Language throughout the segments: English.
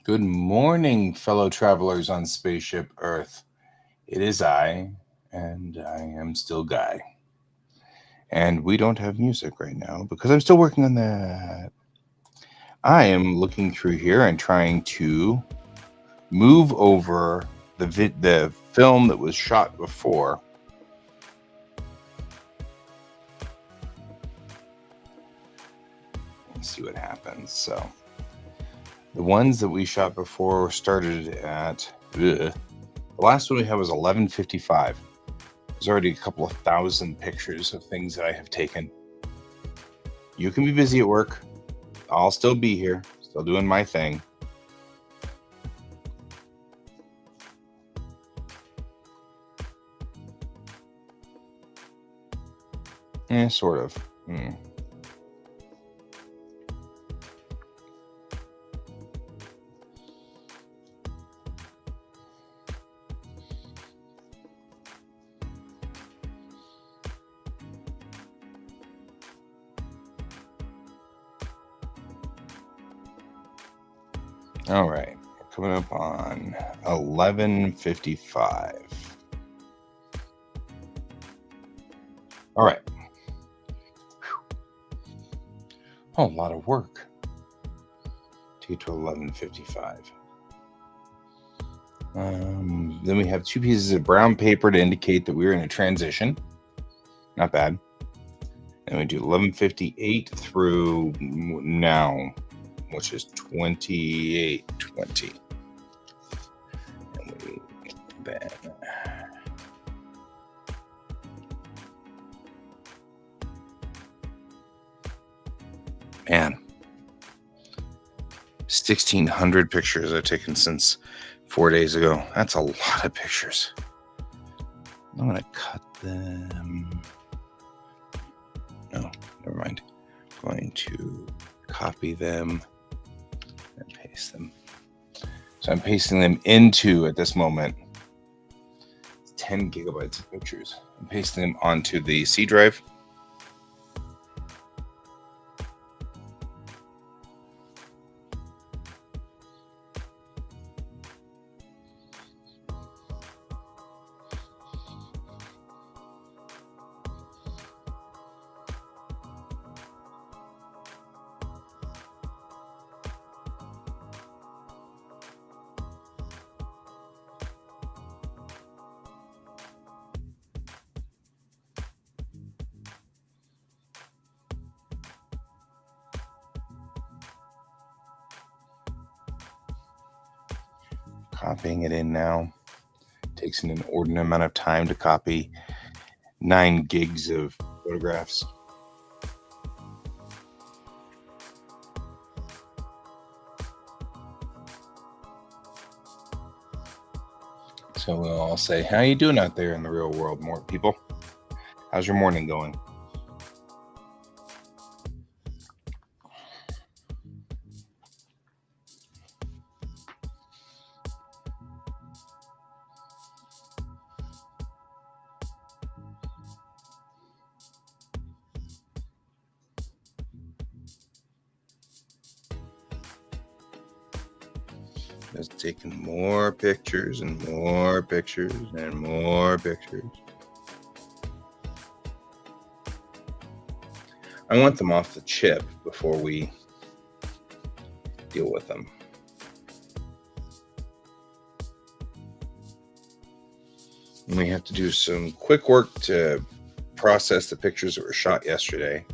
Good morning, fellow travelers on Spaceship Earth. It is I, and I am still Guy. And we don't have music right now because I'm still working on that. I am looking through here and trying to move over the film that was shot before. Let's see what happens. So, the ones that we shot before started at. The last one we had was 11:55. There's already a couple of thousand pictures of things that I have taken. You can be busy at work. I'll still be here, still doing my thing. Sort of. All right, coming up on 11:55. All right. Oh, a lot of work to get to 11:55. Then we have 2 pieces of brown paper to indicate that we're in a transition. Not bad. And we do 11:58 through now, which is 28:20. And we then man, 1,600 pictures I've taken since 4 days ago. That's a lot of pictures. I'm gonna cut them. No, never mind. I'm going to copy them and paste them. So I'm pasting them into, at this moment, 10 gigabytes of pictures. I'm pasting them onto the C drive. Copying it in now. Takes an inordinate amount of time to copy 9 gigs of photographs. So we'll all say, how you doing out there in the real world, more people? How's your morning going? Just taking more pictures and more pictures and more pictures. I want them off the chip before we deal with them. And we have to do some quick work to process the pictures that were shot yesterday.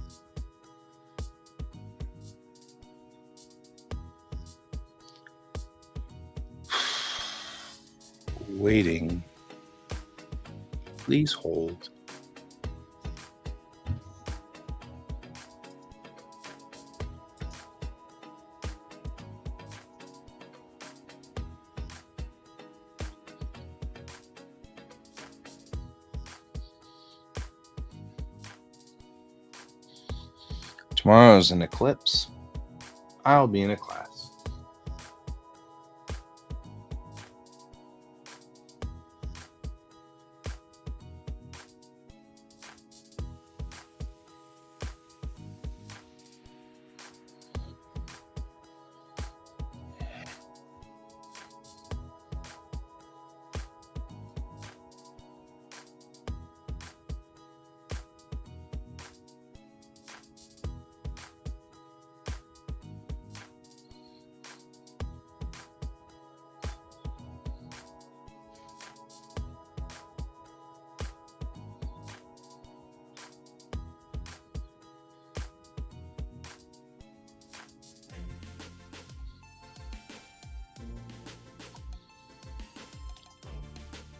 Waiting. Please hold. Tomorrow's an eclipse. I'll be in a class.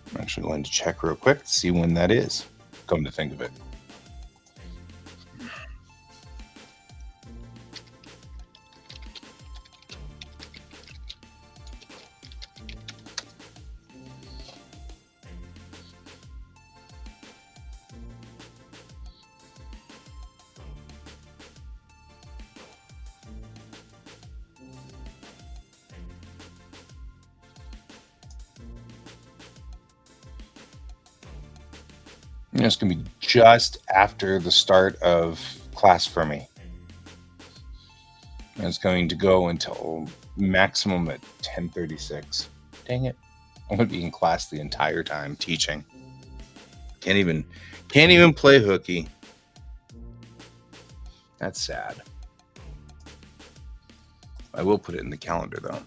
I'm actually going to check real quick to see when that is, come to think of it. It's going to be just after the start of class for me. And it's going to go until maximum at 10:36. Dang it. I'm going to be in class the entire time teaching. Can't even play hooky. That's sad. I will put it in the calendar though.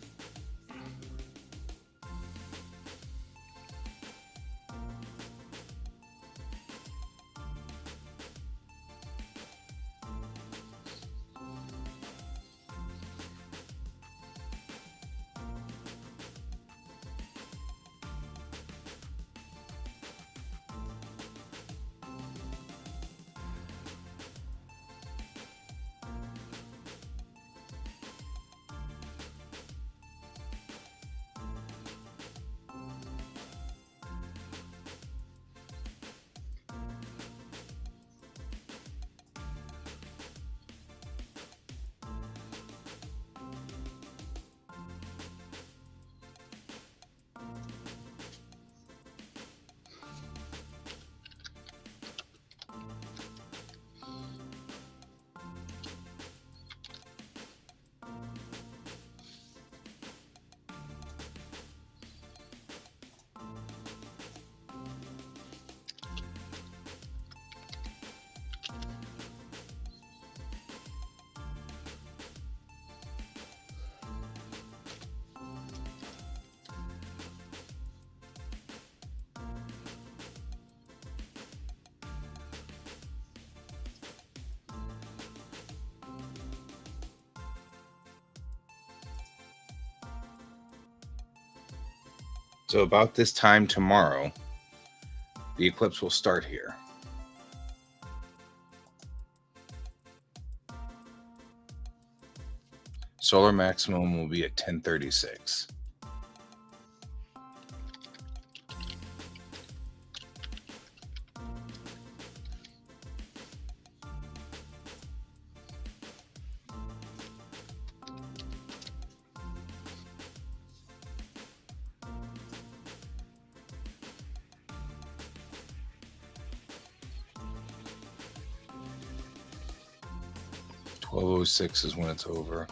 So about this time tomorrow, the eclipse will start here. Solar maximum will be at 10:36. .12:06 is when it's over.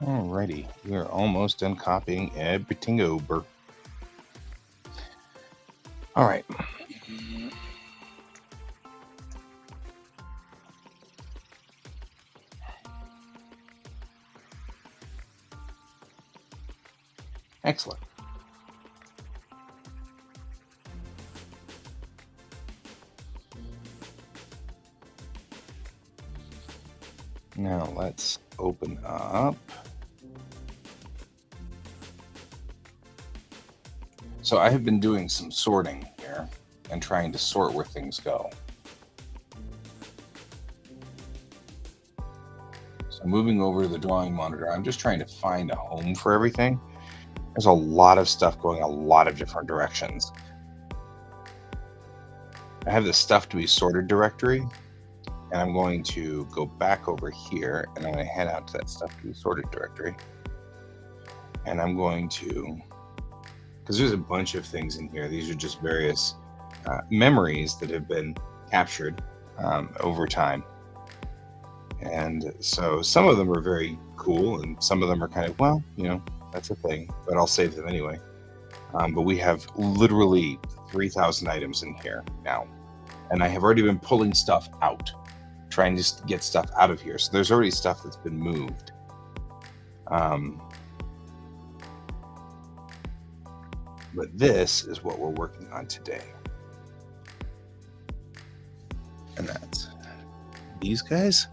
Alrighty, we are almost done copying everything over. All right. Excellent. Now let's open up. So I have been doing some sorting here and trying to sort where things go. So moving over to the drawing monitor, I'm just trying to find a home for everything. There's a lot of stuff going a lot of different directions. I have the stuff to be sorted directory, and I'm going to go back over here, and I'm going to head out to that stuff to be sorted directory. And I'm going to, because there's a bunch of things in here. These are just various memories that have been captured over time. And so some of them are very cool, and some of them are kind of, well, that's a thing, but I'll save them anyway. But we have literally 3,000 items in here now. And I have already been pulling stuff out, trying to get stuff out of here. So there's already stuff that's been moved. But this is what we're working on today. And that's these guys.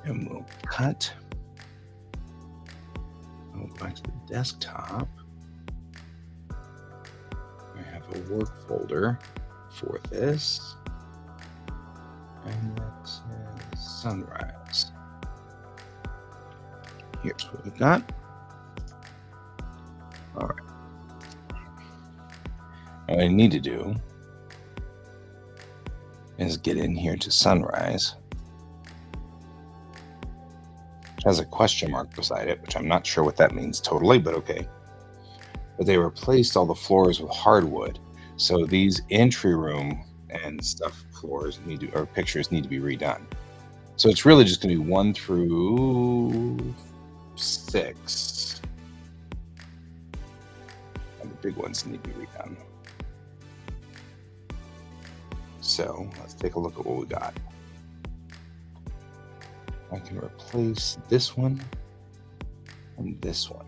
And we'll cut. We'll go back to the desktop. I have a work folder for this. And that says sunrise. Here's what we got. All right. What I need to do is get in here to sunrise. Which has a question mark beside it, which I'm not sure what that means totally, but okay. But they replaced all the floors with hardwood. So these entry room and stuff floors or pictures need to be redone. So it's really just going to be 1 through 6. And the big ones need to be redone. So let's take a look at what we got. I can replace this one and this one.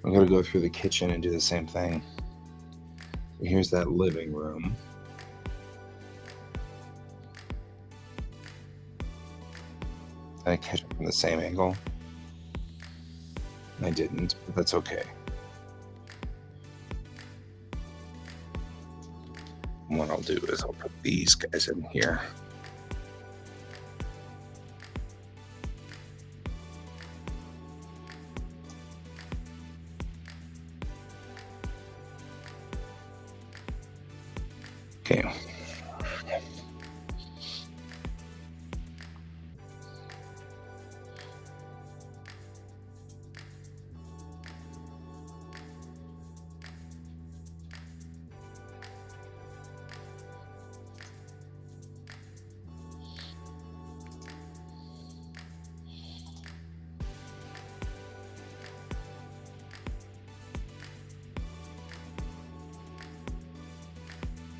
I'm going to go through the kitchen and do the same thing. Here's that living room. I catch it from the same angle. I didn't, but that's okay. And what I'll do is I'll put these guys in here. Okay.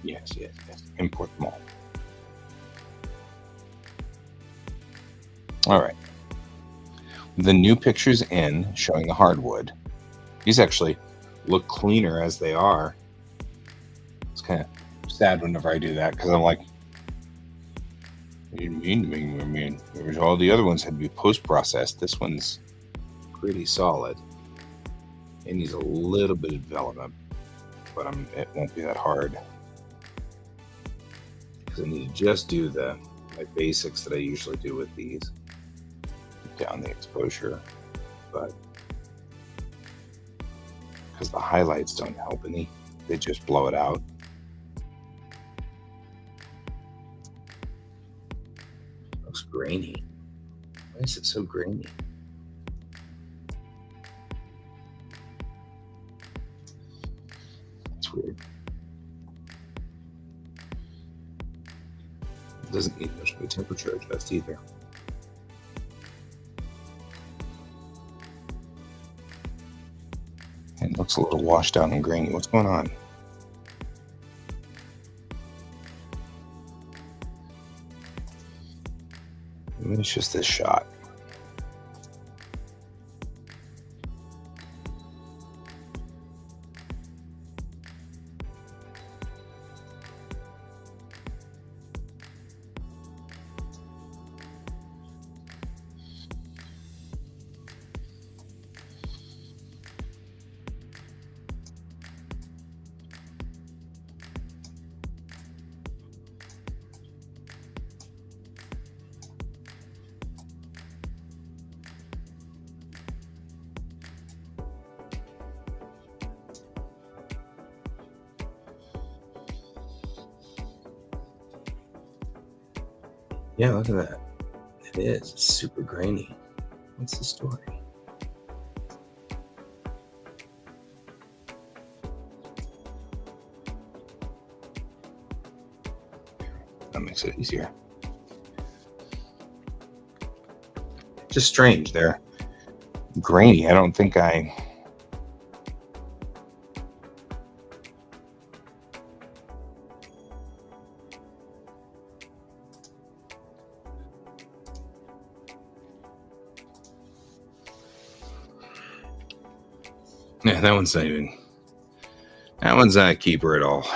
Yes. Import them all. All right. The new pictures in showing the hardwood. These actually look cleaner as they are. It's kind of sad whenever I do that because I'm like, you didn't mean to make me mean. All the other ones had to be post-processed. This one's pretty solid. It needs a little bit of development, but it won't be that hard. I need to just do my basics that I usually do with these. Down the exposure, but because the highlights don't help any, they just blow it out. Looks grainy. Why is it so grainy? That's weird. It doesn't need much of a temperature adjust either. It looks a little washed out and grainy. What's going on? Maybe it's just this shot. Yeah, look at that. It is. It's super grainy. What's the story? That makes it easier. Just strange. They're grainy. I don't think I... Yeah, that one's not even... That one's not a keeper at all.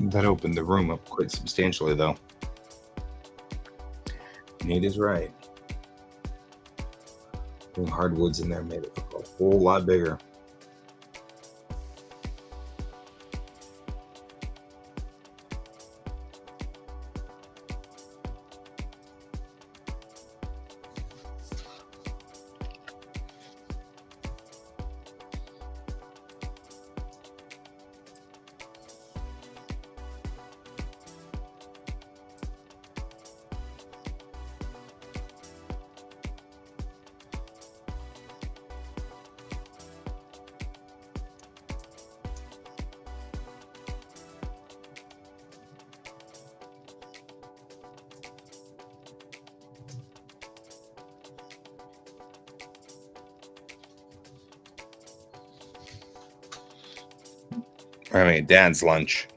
That opened the room up quite substantially, though. Nate is right. The hardwoods in there made it look a whole lot bigger. I mean, Dad's lunch.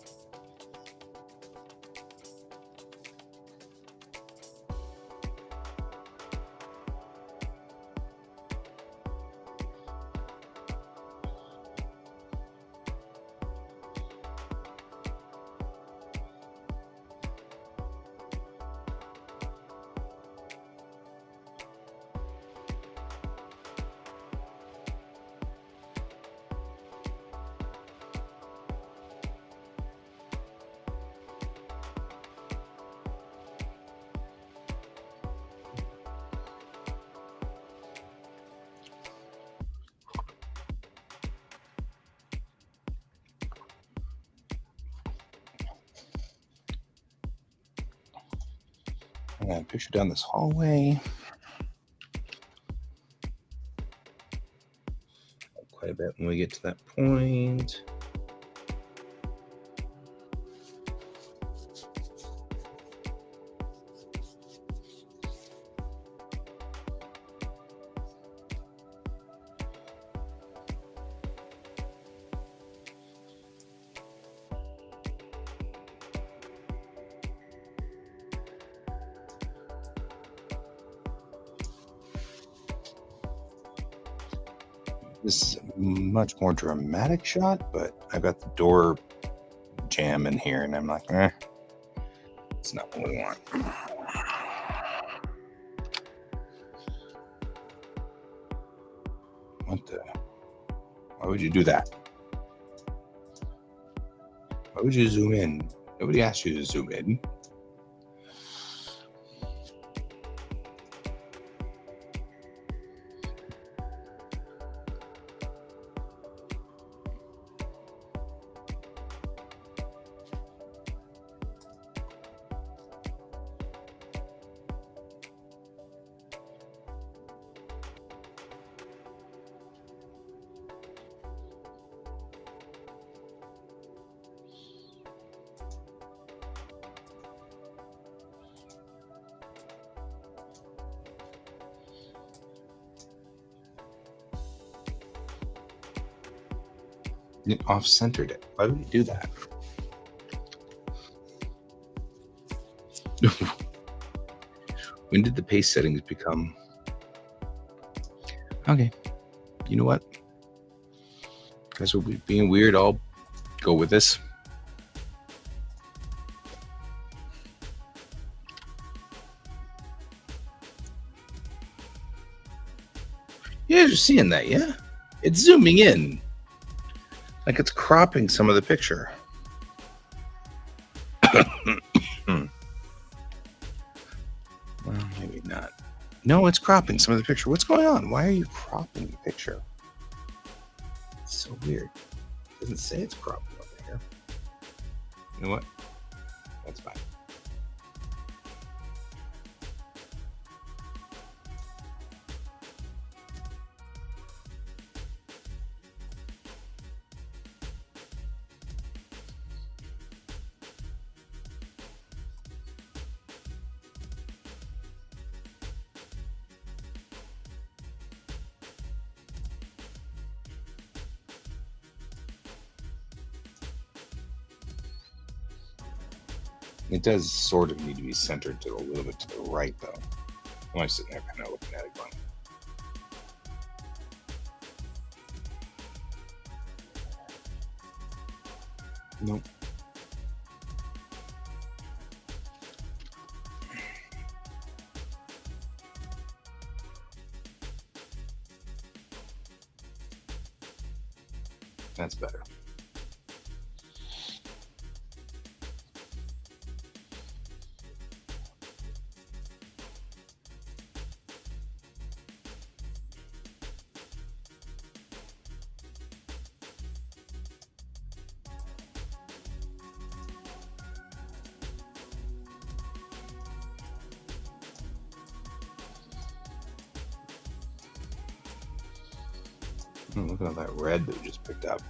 I'm going to picture down this hallway. Quite a bit when we get to that point. This is a much more dramatic shot, but I've got the door jam in here, and I'm like, it's not what we want. What the? Why would you do that? Why would you zoom in? Nobody asked you to zoom in. It off-centered it. Why would you do that? When did the pace settings become? Okay, you know what? Guys will be being weird. I'll go with this. Yeah, you're seeing that, yeah? It's zooming in. Like it's cropping some of the picture. Well, maybe not. No, it's cropping some of the picture. What's going on? Why are you cropping the picture? It's so weird. It doesn't say it's cropping over here. You know what? That's fine. It does sort of need to be centered to a little bit to the right, though. I'm sitting there kind of looking at it going, nope. That's better. Oh, look at all that red that we just picked up.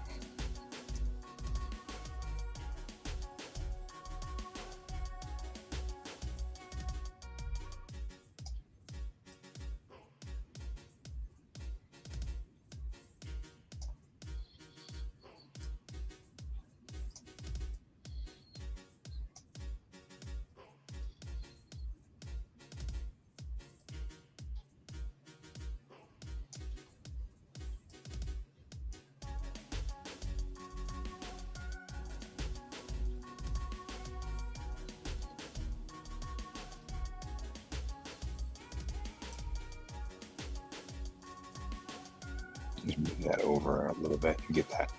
Just move that over a little bit and get that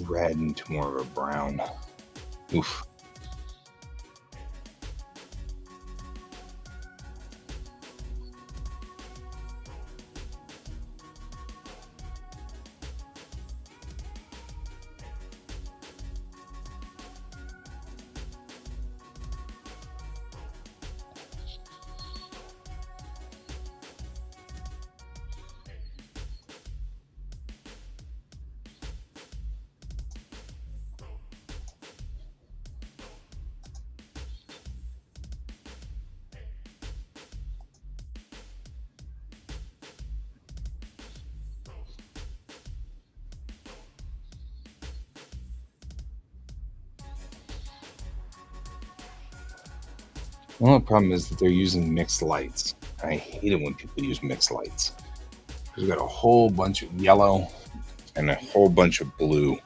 red into more of a brown. Oof. The only problem is that they're using mixed lights. I hate it when people use mixed lights. Because we've got a whole bunch of yellow and a whole bunch of blue.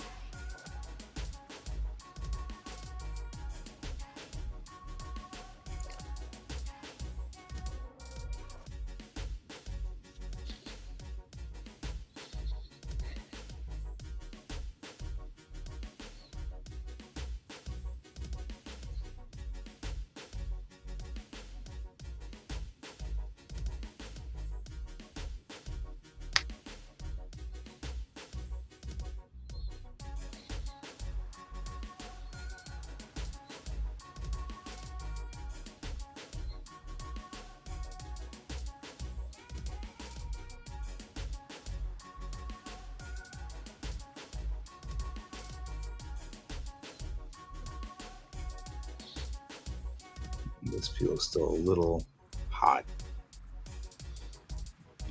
This feels still a little hot.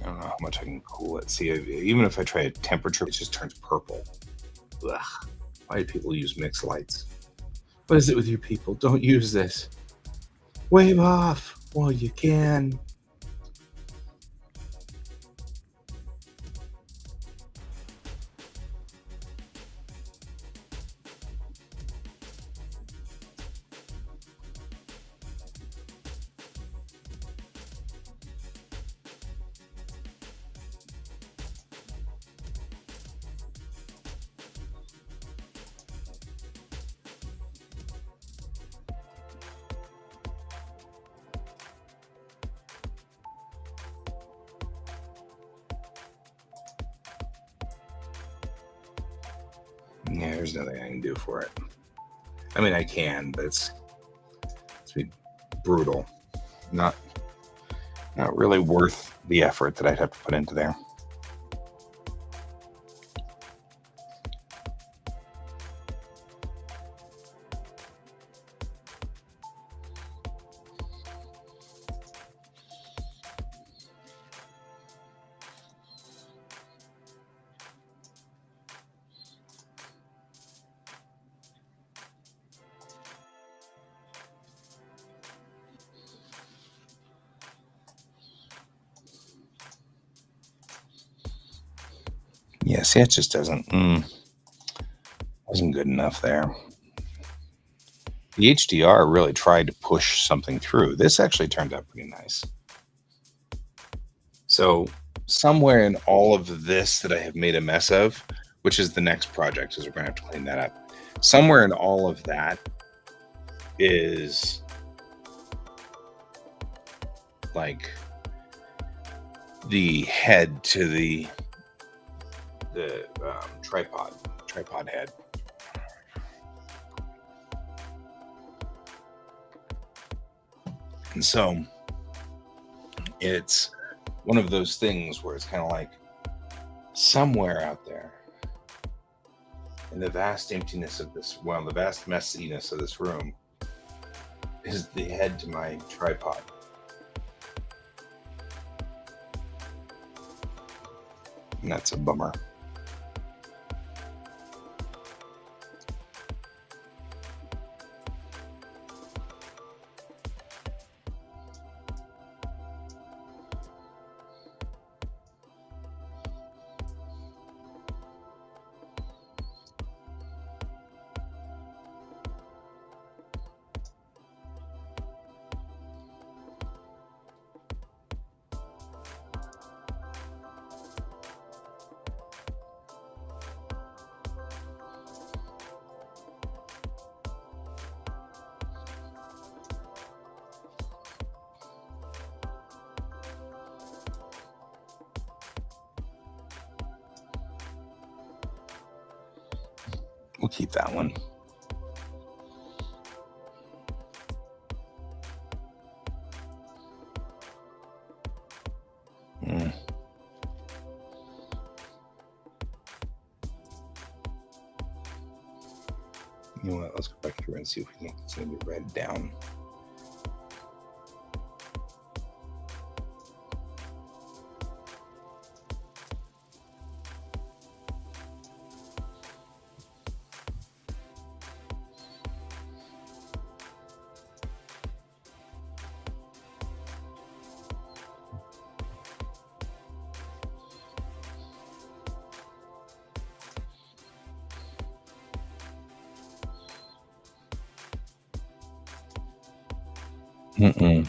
I don't know how much I can cool it. See, even if I try a temperature, it just turns purple. Ugh. Why do people use mixed lights? What is it with you people? Don't use this. Wave off. Well, you can. Yeah, there's nothing I can do for it. I mean, I can, but it's brutal. Not really worth the effort that I'd have to put into there. Yeah, see, it just wasn't good enough there. The HDR really tried to push something through. This actually turned out pretty nice. So somewhere in all of this that I have made a mess of, which is the next project, because we're going to have to clean that up. Somewhere in all of that is like the head to the tripod head. And so it's one of those things where it's kind of like somewhere out there in the vast emptiness of this, well, the vast messiness of this room is the head to my tripod. And that's a bummer. We'll keep that one. You know what? Let's go back through and see if we can get something red down. Mm-mm.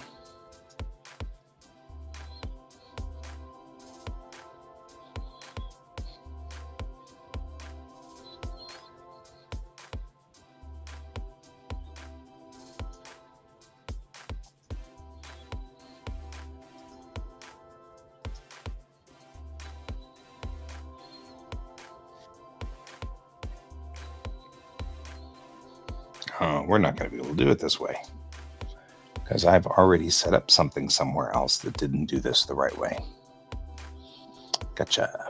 We're not going to be able to do it this way because I've already set up something somewhere else that didn't do this the right way. Gotcha.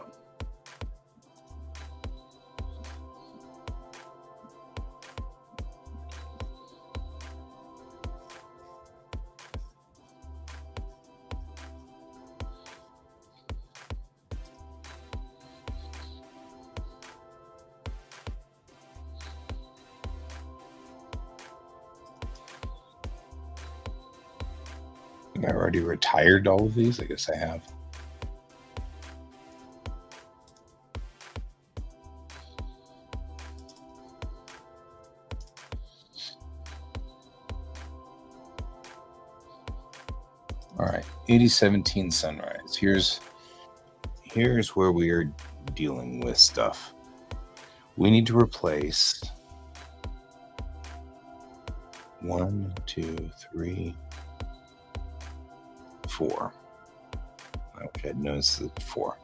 I already retired all of these. I guess I have. All right, 8017 sunrise. Here's where we are dealing with stuff. We need to replace 1, 2, 3, 4. Okay, I noticed the 4.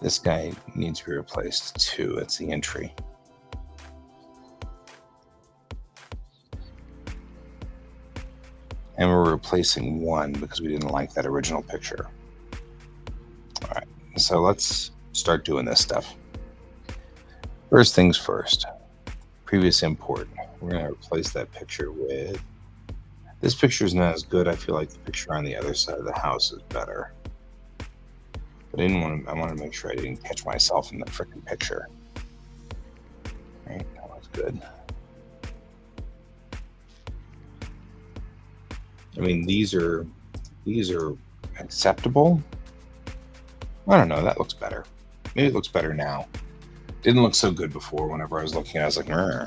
This guy needs to be replaced 2. That's the entry. And we're replacing 1 because we didn't like that original picture. All right, so let's start doing this stuff. First things first, previous import. We're going to replace that picture with... This picture is not as good. I feel like the picture on the other side of the house is better. But I wanted to make sure I didn't catch myself in the freaking picture. All right, that looks good. I mean, these are acceptable. I don't know. That looks better. Maybe it looks better now. Didn't look so good before. Whenever I was looking, I was like, "Meh."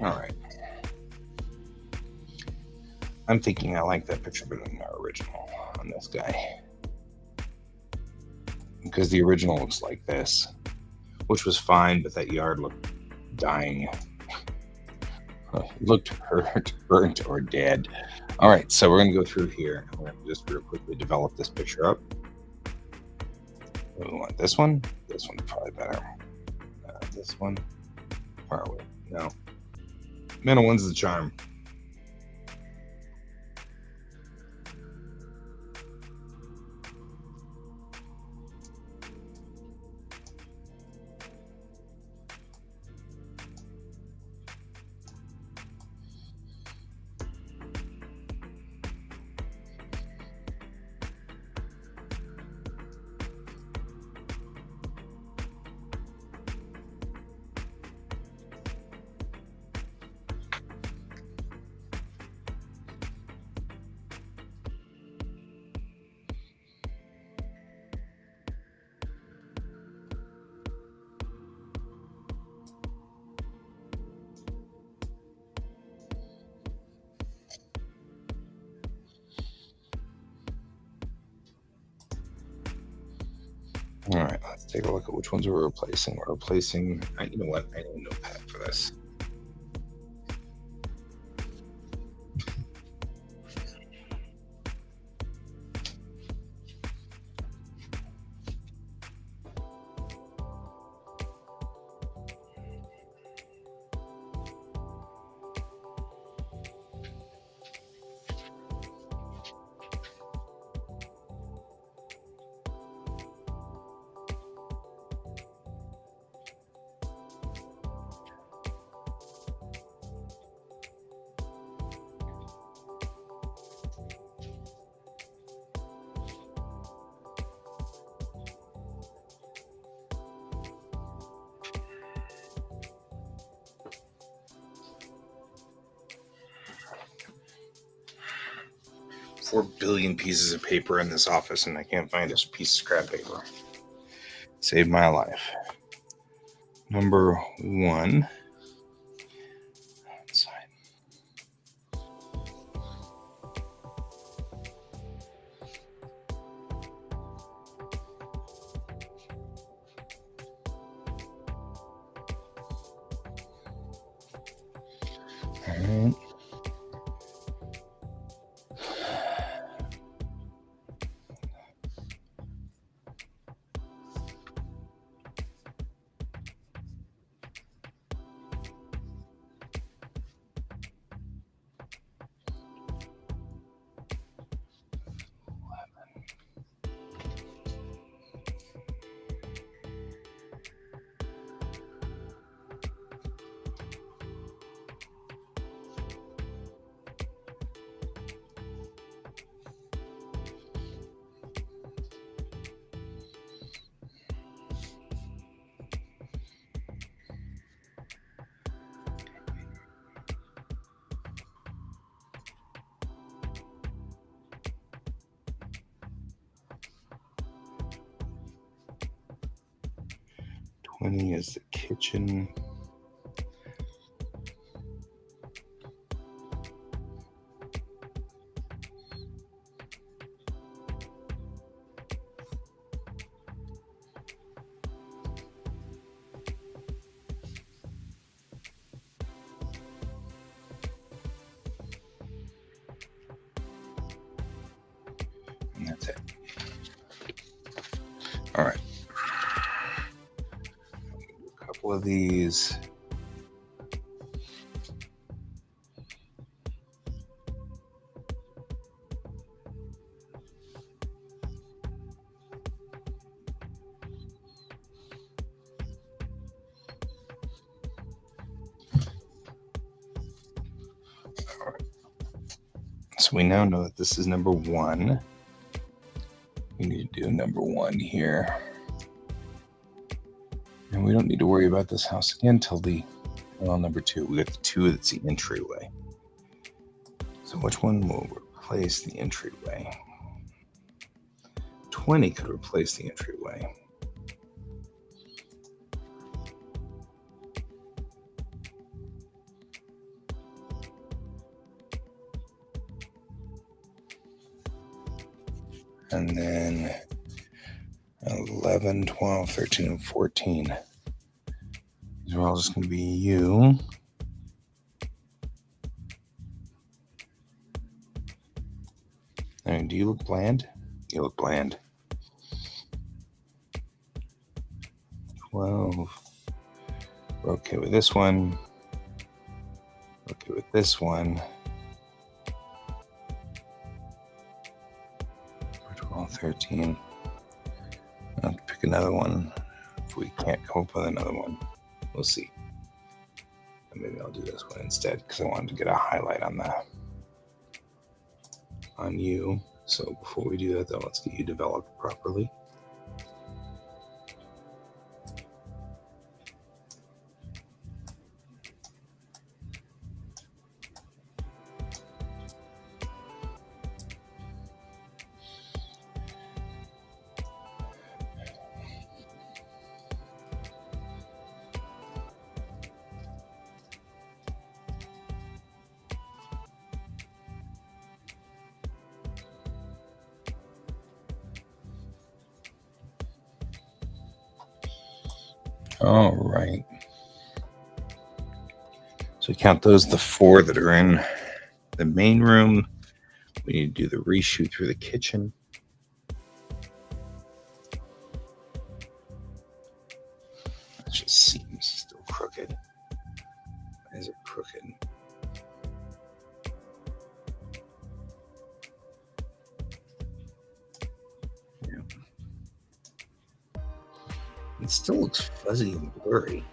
All right. I'm thinking I like that picture better than our original on this guy. Because the original looks like this, which was fine, but that yard looked dying. Looked hurt, burnt, or dead. All right, so we're going to go through here. I'm going to just real quickly develop this picture up. We want this one. This one's probably better. This one. Far away. No. Middle one's the charm. All right, let's take a look at which ones we're replacing. We're replacing, you know what? I need a notepad for this. Four billion pieces of paper in this office, and I can't find a piece of scrap paper. Saved my life. Number 1. Outside. All right. Twenty is the kitchen. And that's it. All right. A couple of these. All right. So we now know that this is number 1. We need to do number 1 here. And we don't need to worry about this house again till number 2. We got the 2 that's the entryway. So which one will replace the entryway? 20 could replace the entryway. And then 11, 12, 13, and 14. These are all just going to be you. And do you look bland? You look bland. 12. We're okay with this one. Okay with this one. 12, 13. I'll pick another one if we can't come up with another one. We'll see. And maybe I'll do this one instead because I wanted to get a highlight on you. So before we do that, though, let's get you developed properly. All right. So count those, the 4 that are in the main room. We need to do the reshoot through the kitchen. It just seems still crooked. Why is it crooked? Yeah. It still looks fuzzy and blurry.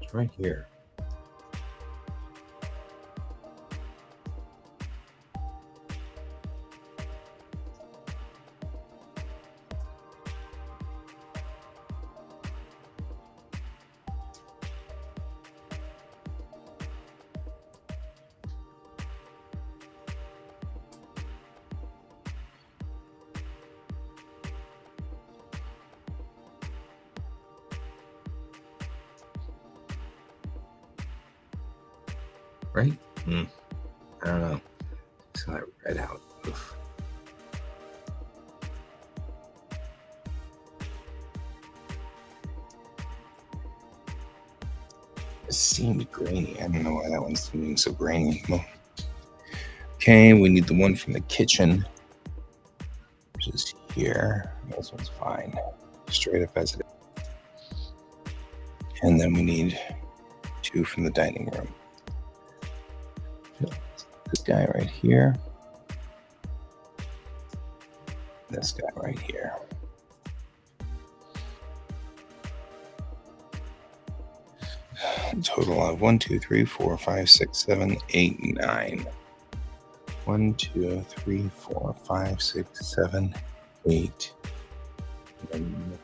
It's right here. Right? I don't know. It's not red out. Oof. It seemed grainy. I don't know why that one's seeming so grainy. Well, okay, we need the one from the kitchen, which is here. This one's fine. Straight up as it is. And then we need 2 from the dining room. This guy right here. This guy right here. Total of 1, 2, 3, 4, 5, 6, 7, 8, 9. 1, 2, 3, 4, 5, 6, 7, 8. And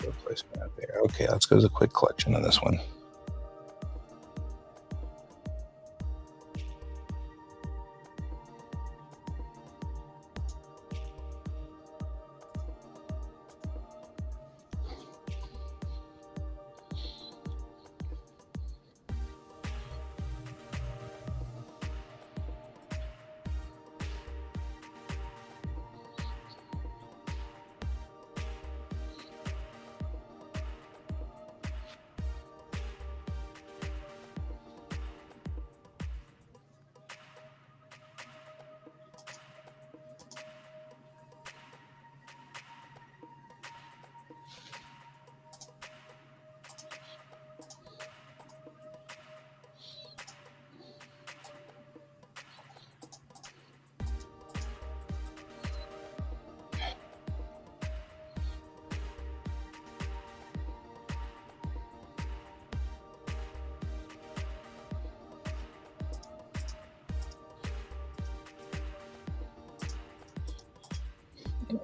replacement out there. Okay, let's go to the quick collection on this one.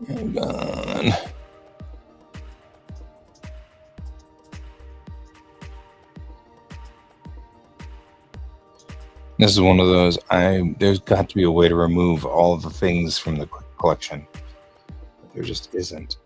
Hang on. This is one of those. There's got to be a way to remove all of the things from the collection. But there just isn't.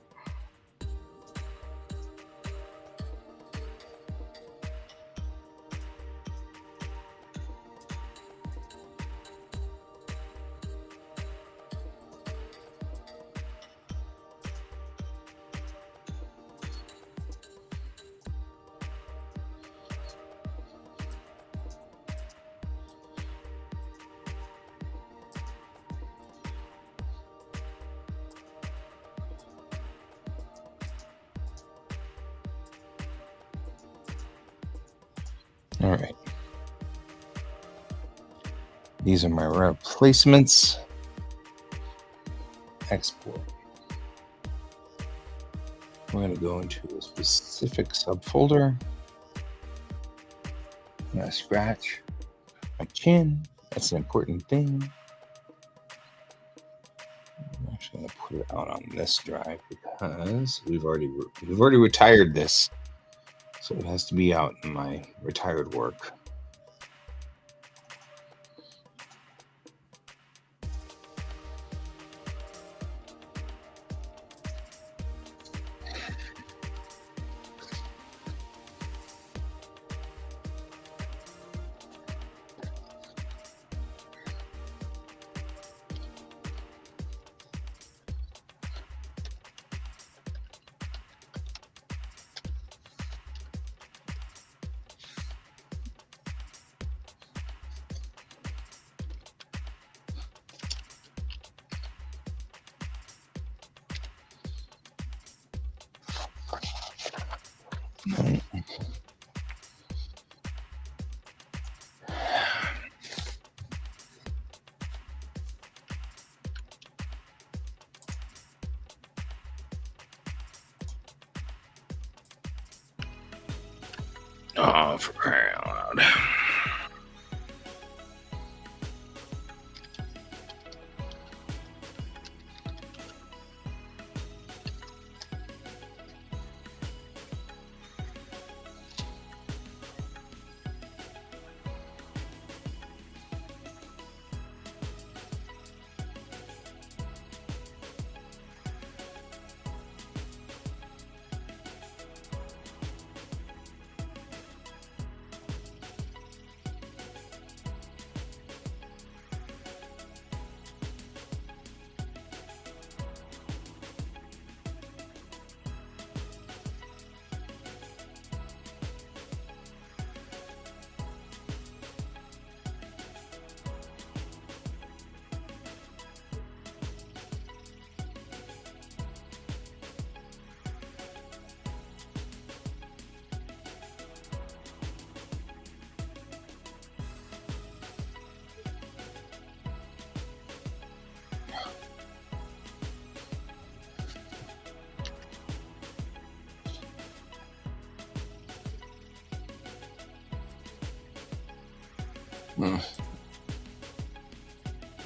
All right. These are my replacements. Export. We're going to go into a specific subfolder. I'm going to scratch my chin. That's an important thing. I'm actually going to put it out on this drive because we've already retired this. So it has to be out in my retired work. Oh, for crying out loud.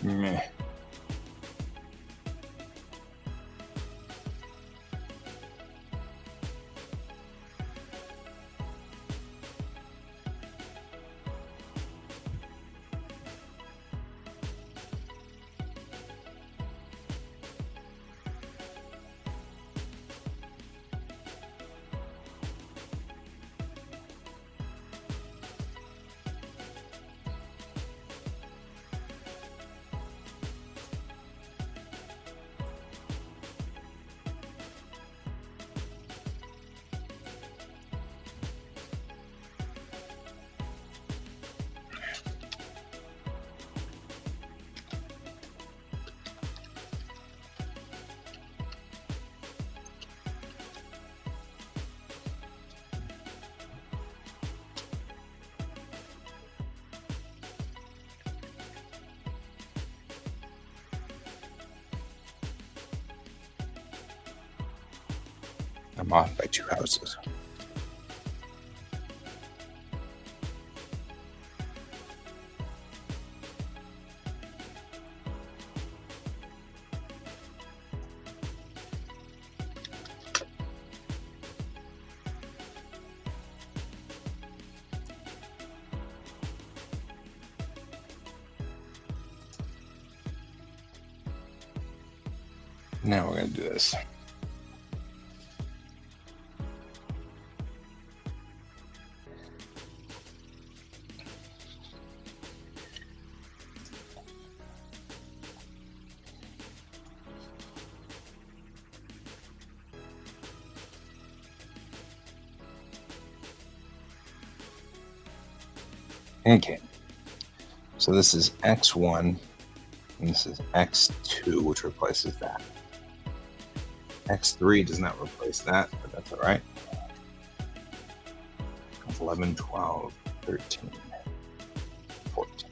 Meh. I'm off by 2 houses. Now we're going to do this. Okay. So this is X1, and this is X2, which replaces that. X3 does not replace that, but that's all right. 11, 12, 13, 14.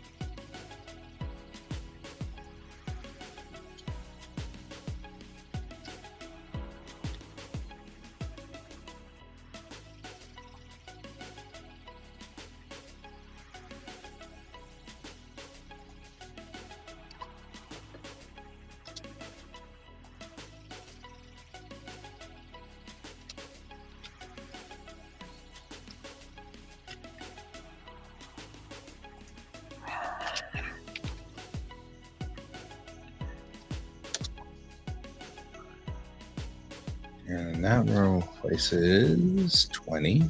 And that row places 20.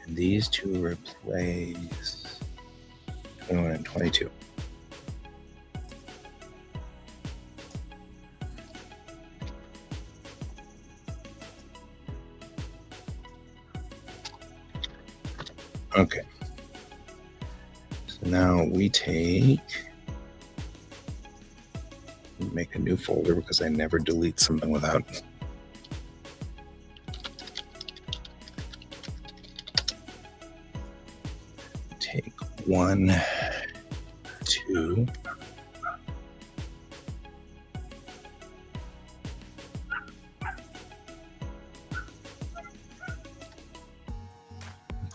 And these two replace 21 and 22. Okay. So Now we make a new folder because I never delete something without take 1, 2,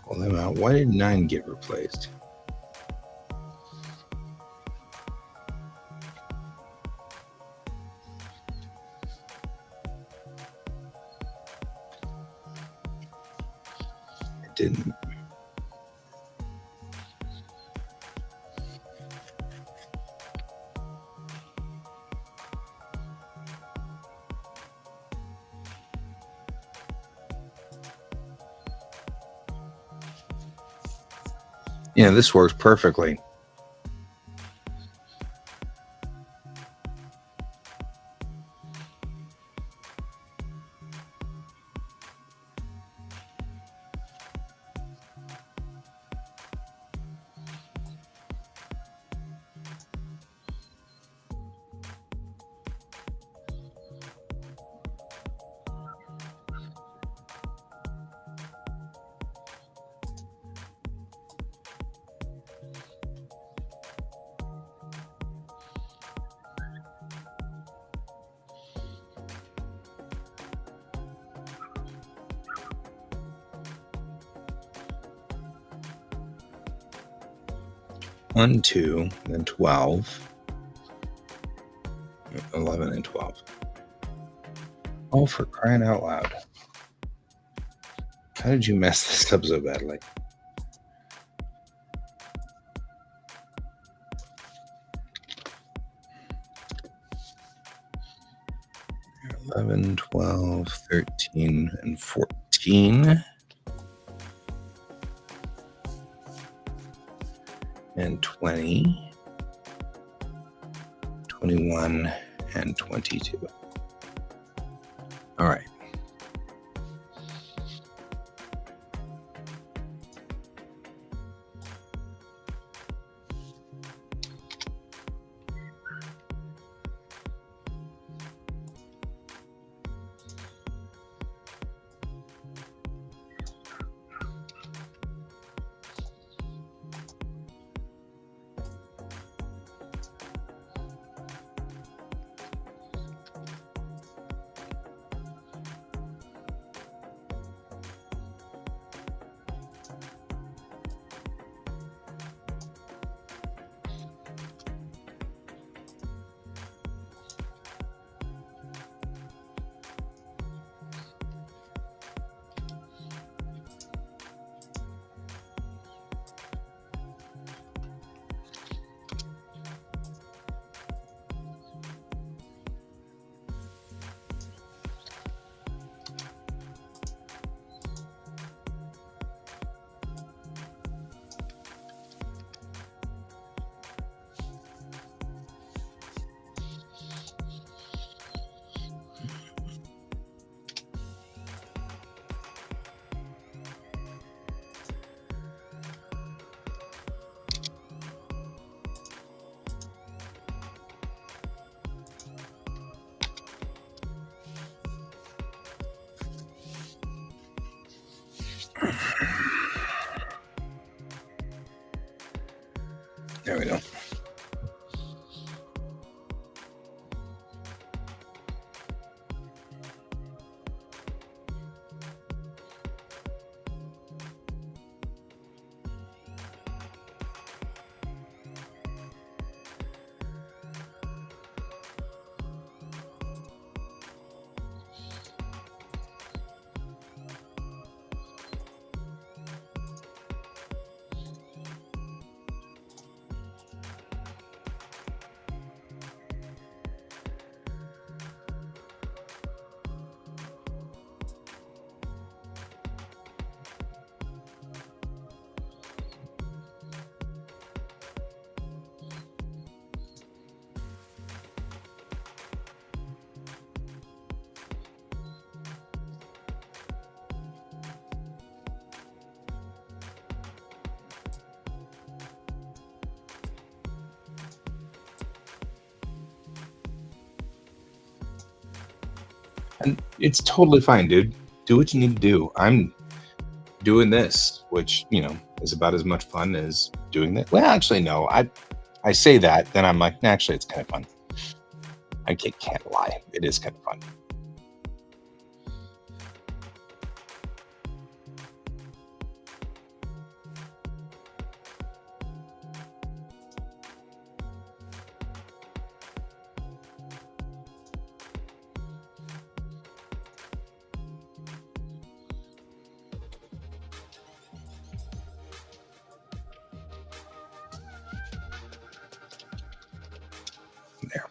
pull them out. Why did 9 get replaced? It didn't. Yeah, this works perfectly. One, 2, then 12, 11, and 12. Oh, for crying out loud. How did you mess this up so badly? $11, $12, $13, and $14. And $20, $21, and $22. All right. There we go. And it's totally fine, dude. Do what you need to do. I'm doing this, which, is about as much fun as doing that. Well, actually, no. I say that, then I'm like, nah, actually, it's kind of fun. I can't lie. It is kind of fun. There.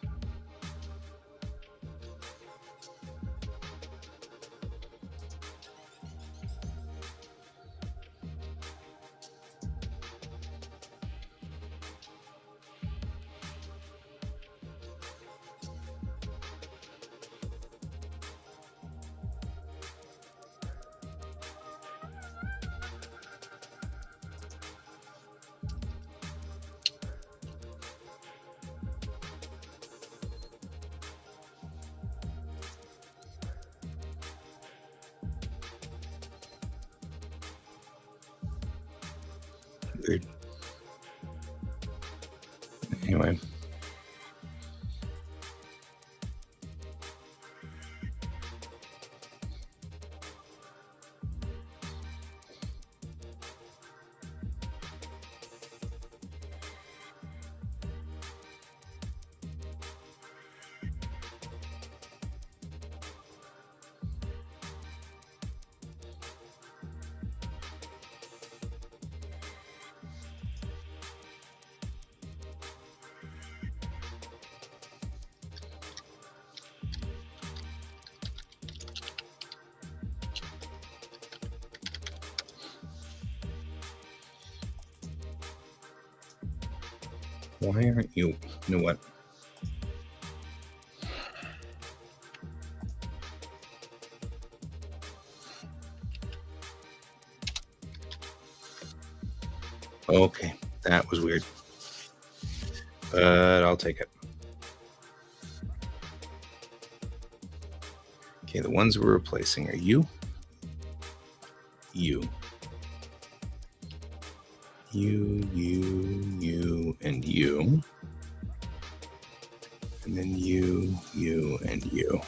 Weird. Anyway. Why aren't you? You know what? Okay, that was weird. But I'll take it. Okay, the ones we're replacing are you, you, and you. And then you, and you.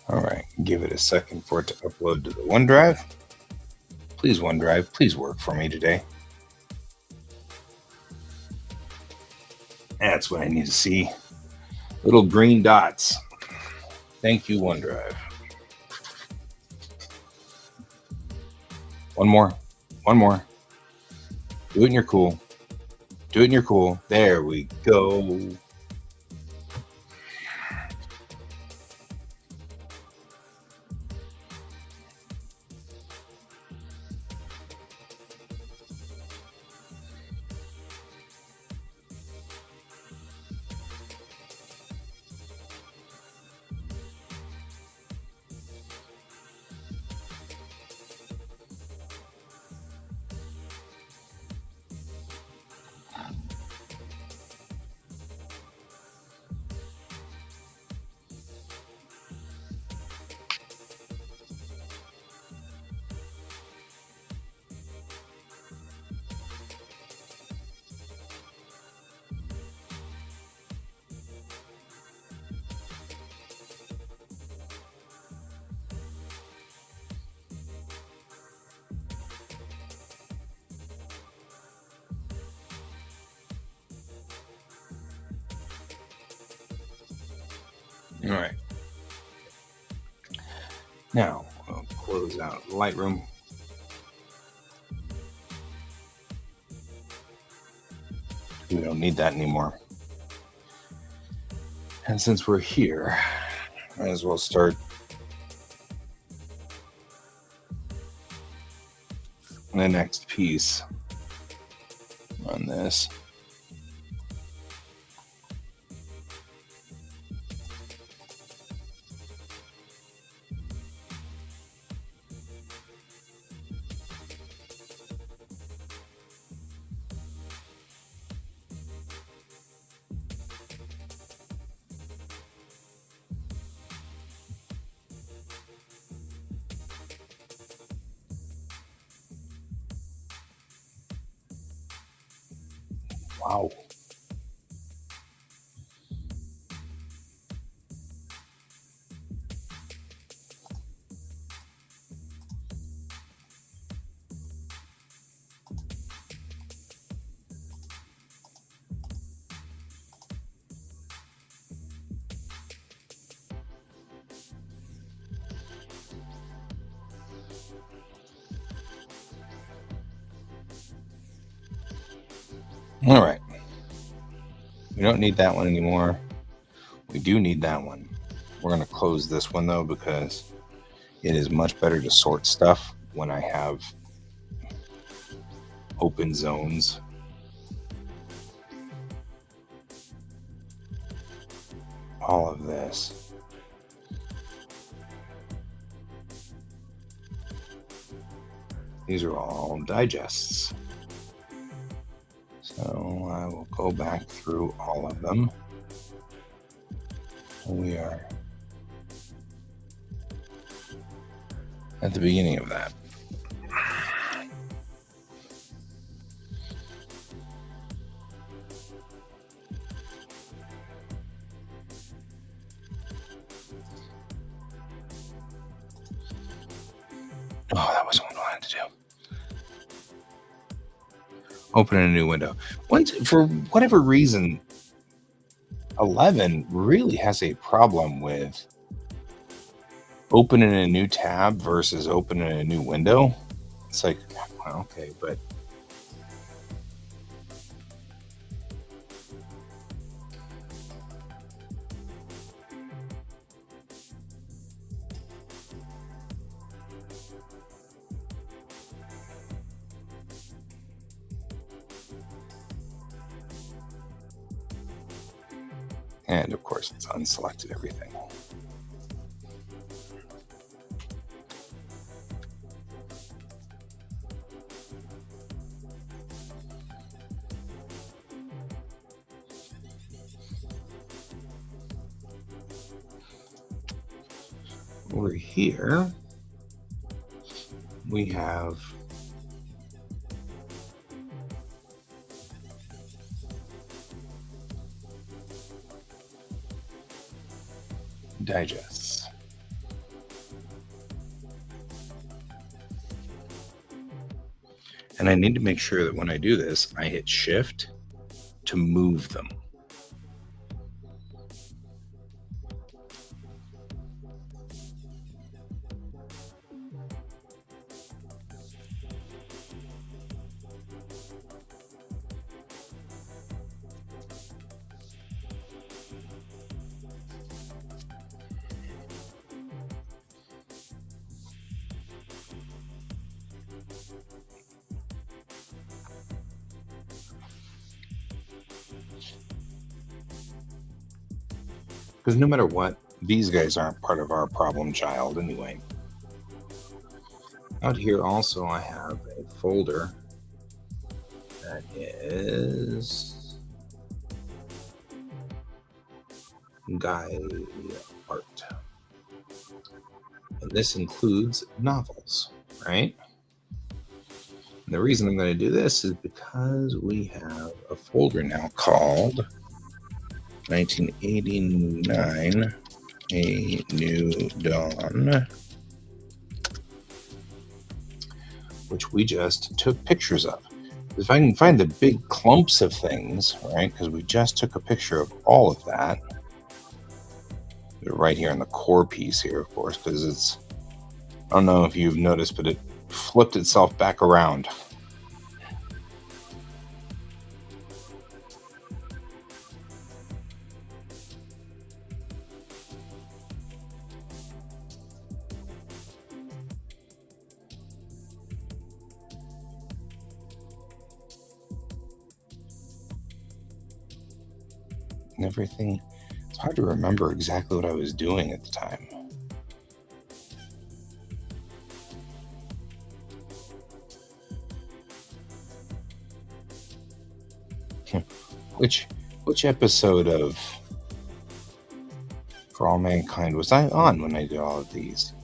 All right, give it a second for it to upload to the OneDrive. Please, OneDrive, please work for me today. That's what I need to see. Little green dots. Thank you, OneDrive. One more. Do it and you're cool. There we go. All right. Now, I'll close out Lightroom. We don't need that anymore. And since we're here, might as well start the next piece on this. Wow. All right. We don't need that one anymore. We do need that one. We're going to close this one, though, because it is much better to sort stuff when I have open zones. All of this. These are all digests. So I will go back through all of them. We are at the beginning of that. Oh, that wasn't what I wanted to do. Open a new window. For whatever reason, 11 really has a problem with opening a new tab versus opening a new window. It's like, okay, but and of course it's unselected everything. Over here, we have digests. And I need to make sure that when I do this, I hit shift to move them. Because no matter what, these guys aren't part of our problem child anyway. Out here also I have a folder that is guide art. And this includes novels, right? And the reason I'm going to do this is because we have a folder now called 1989, A New Dawn, which we just took pictures of. If I can find the big clumps of things, right, because we just took a picture of all of that. They're right here in the core piece here, of course, because it's, I don't know if you've noticed, but it flipped itself back around. And everything, it's hard to remember exactly what I was doing at the time. Which episode of For All Mankind was I on when I did all of these?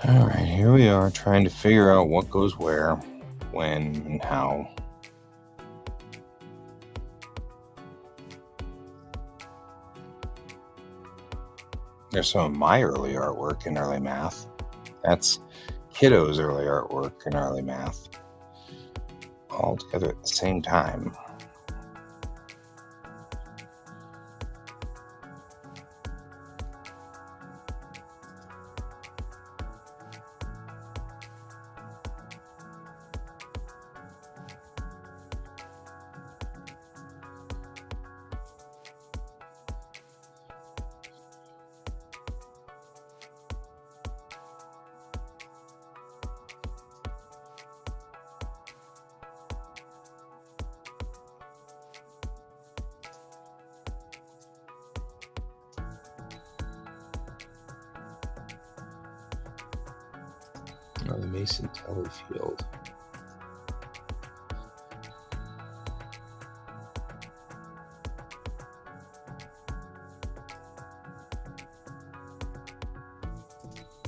All right, here we are trying to figure out what goes where, when, and how. There's some of my early artwork in early math. That's kiddo's early artwork in early math. All together at the same time. The Mason Telly Field.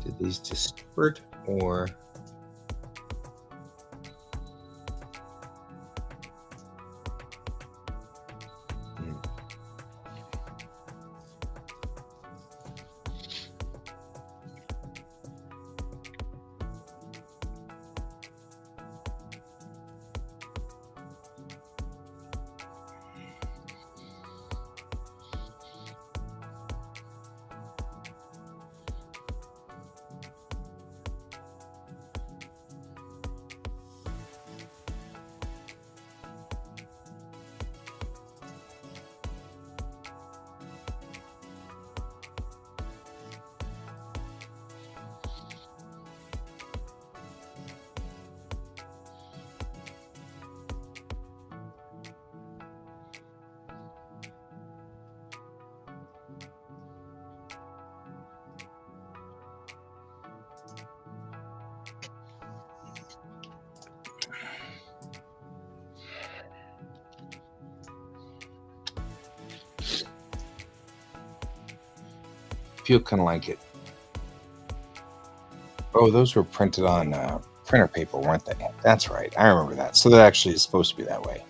Did these distort or? Feel kind of like it. Oh, those were printed on printer paper, weren't they? That's right. I remember that. So that actually is supposed to be that way.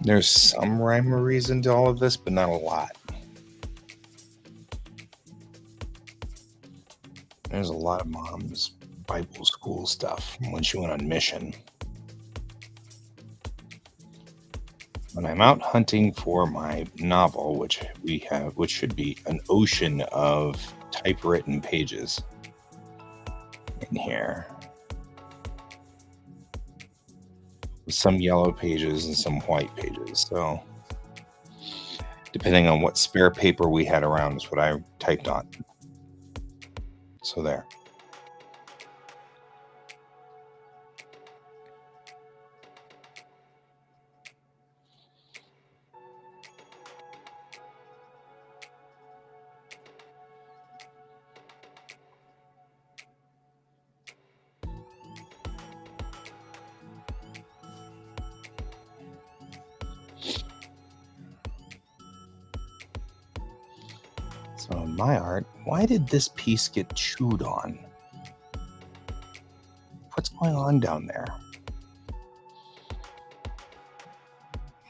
There's some rhyme or reason to all of this, but not a lot. There's a lot of Mom's Bible school stuff from when she went on mission. When I'm out hunting for my novel, which should be an ocean of typewritten pages in here. Some yellow pages and some white pages. So depending on what spare paper we had around is what I typed on. So there. So in my art, why did this piece get chewed on? What's going on down there?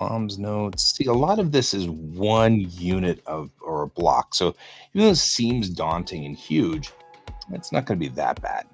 Mom's notes. See, a lot of this is one unit or a block. So even though it seems daunting and huge, it's not going to be that bad.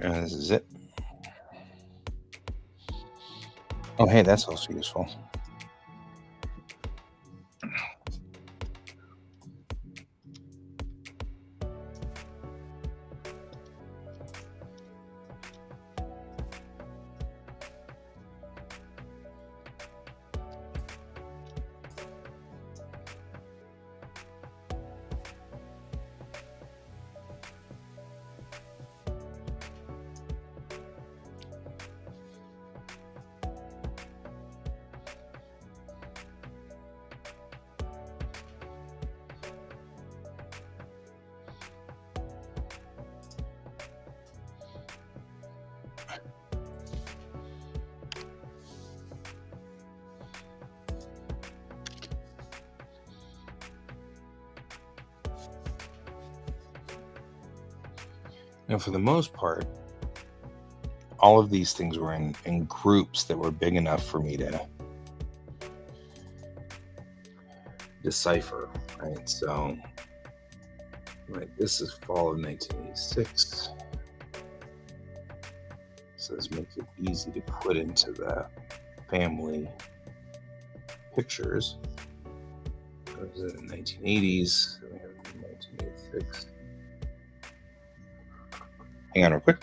And this is it. Oh, hey, that's also useful. Now, for the most part, all of these things were in groups that were big enough for me to decipher, right? So, right, this is fall of 1986. So this makes it easy to put into the family pictures. That was in the 1980s. Then we have 1986. Hang on real quick.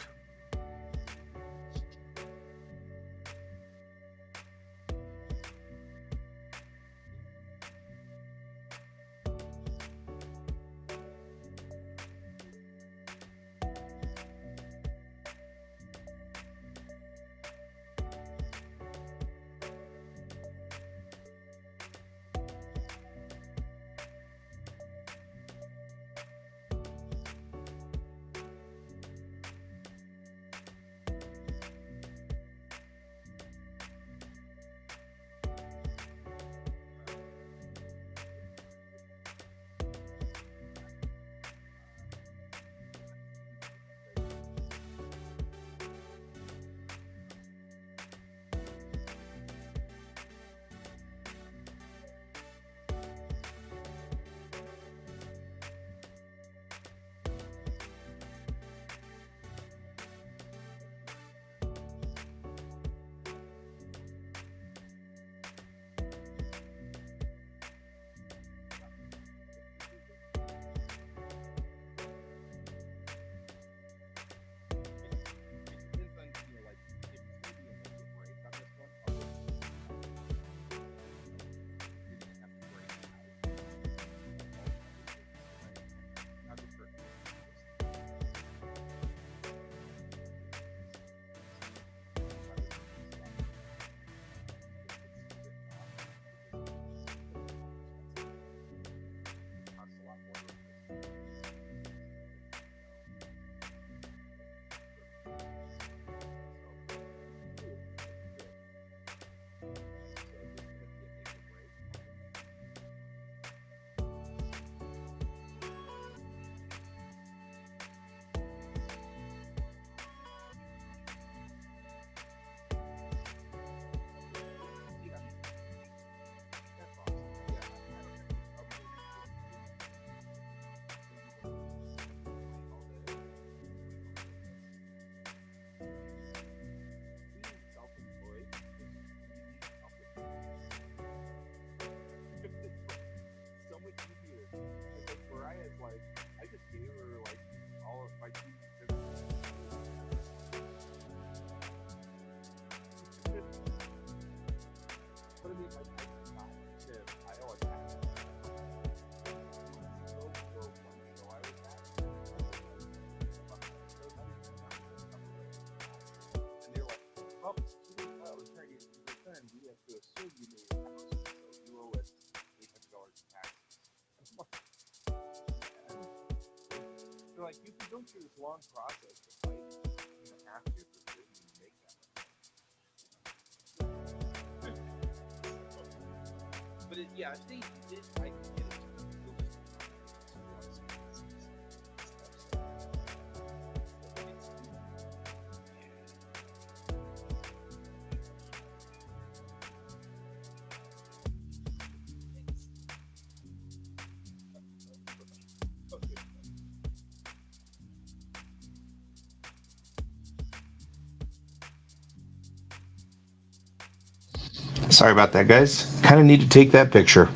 Sorry about that, guys. Kind of need to take that picture.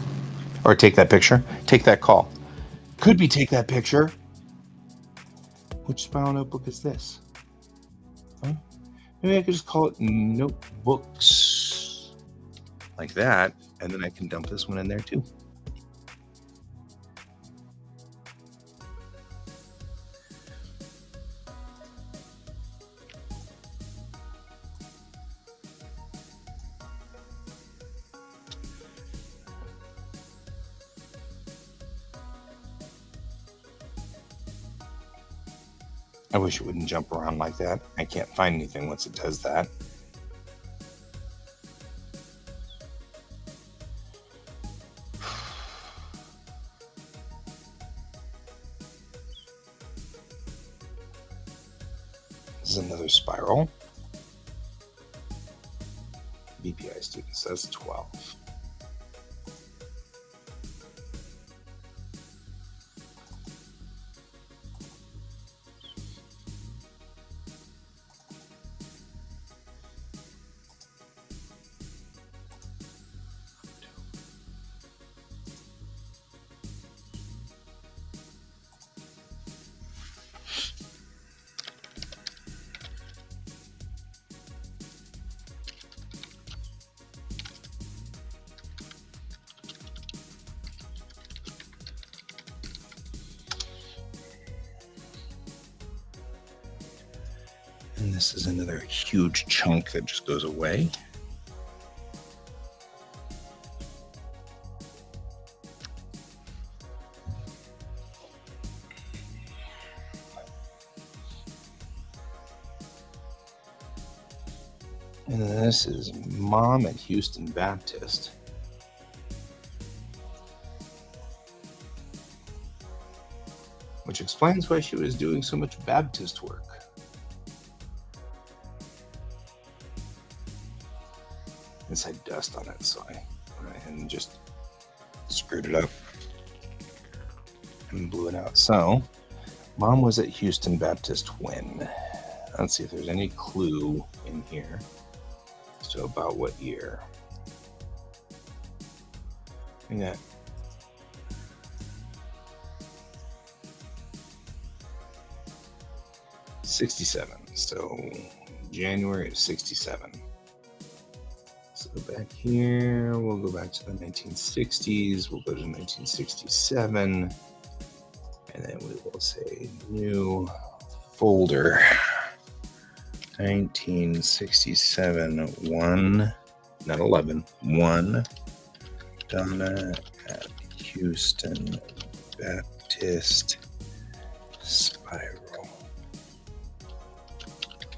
Or take that picture. Take that call. Could be take that picture. Which spiral notebook is this? Huh? Maybe I could just call it notebooks. Like that. And then I can dump this one in there too. I wish it wouldn't jump around like that. I can't find anything once it does that. This is another spiral. BPI students, that's 12. And this is another huge chunk that just goes away. And this is Mom at Houston Baptist. Which explains why she was doing so much Baptist work. This had dust on it, so I went ahead and just screwed it up and blew it out. So, Mom was at Houston Baptist when? Let's see if there's any clue in here as to about what year. I got '67, so January of '67. So back here, we'll go back to the 1960s. We'll go to 1967, and then we will say new folder. 1967 1, not 11, 1. Donna at Houston Baptist Spiral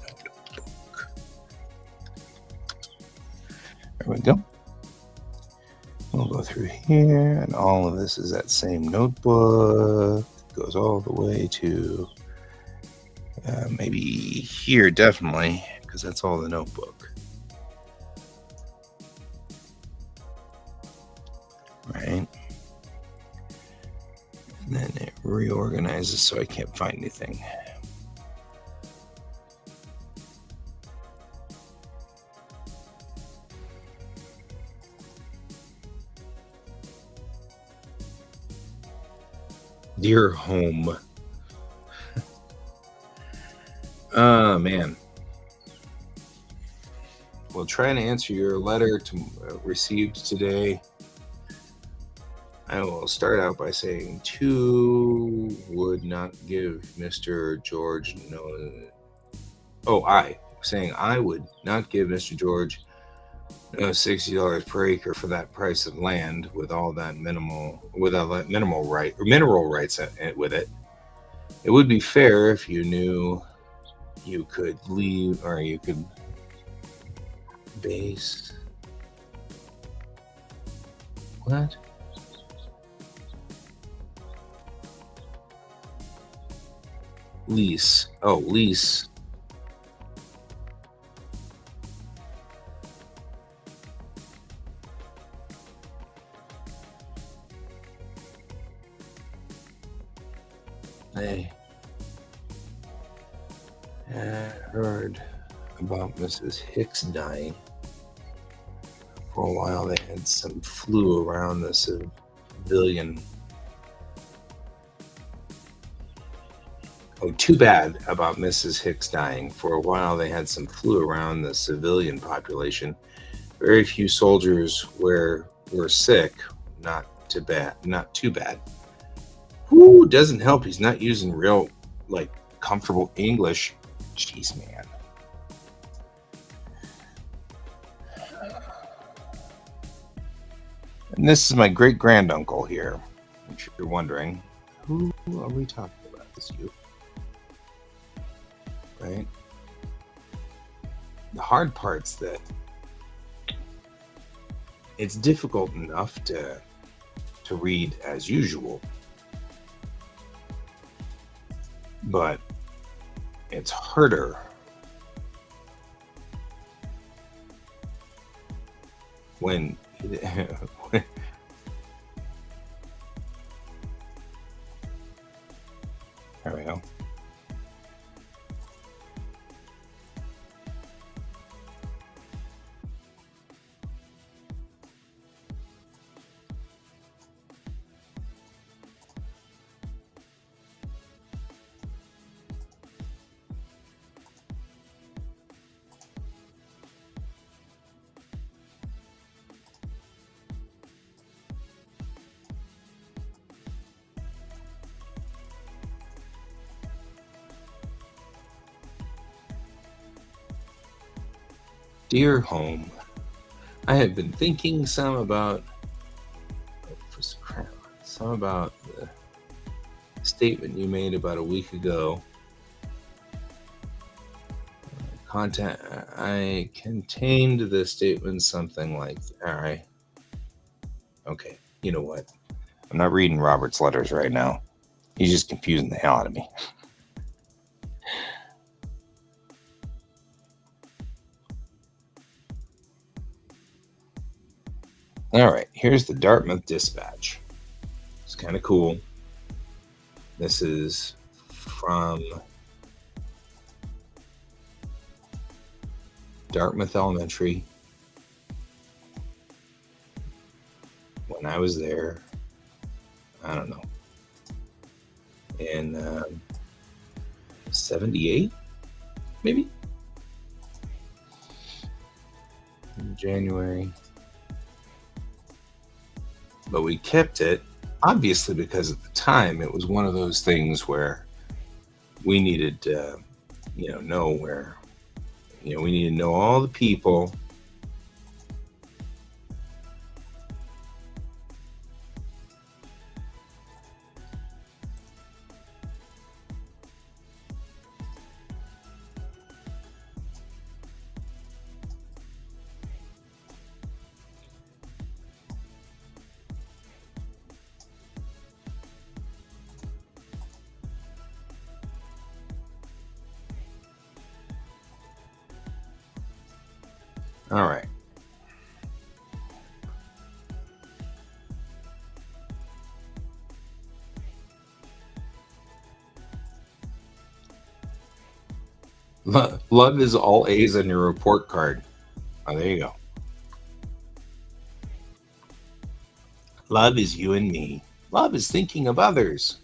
Notebook. There we go. We'll go through here, and all of this is that same notebook. It goes all the way to maybe here, definitely, because that's all the notebook. Right? And then it reorganizes so I can't find anything. Dear home. Oh, man. We'll try and answer your letter received today. I will start out by saying 2 would not give Mr. George I would not give Mr. George $60 per acre for that price of land with all that mineral rights with it. It would be fair if you knew you could leave, or you could base. What? Lease. Oh, lease. I heard about Mrs. Hicks dying For a while, they had some flu around the civilian. Oh, too bad about Mrs. Hicks dying. For a while, they had some flu around the civilian population. Very few soldiers were sick. Not too bad. Not too bad. Who doesn't help? He's not using real, like, comfortable English. Jeez, man. And this is my great granduncle here. If you're wondering, who are we talking about? This you, right? The hard part's that it's difficult enough to read as usual, but it's harder when there we go. Dear home, I have been thinking some about the statement you made about a week ago. I contained the statement something like, all right, okay, you know what? I'm not reading Robert's letters right now. He's just confusing the hell out of me. All right, here's the Dartmouth Dispatch. It's kind of cool. This is from Dartmouth Elementary. When I was there, I don't know, in 78, maybe? In January. But we kept it, obviously, because at the time it was one of those things where we needed to, know where, we need to know all the people. All right. Love is all A's on your report card. Oh, there you go. Love is you and me. Love is thinking of others.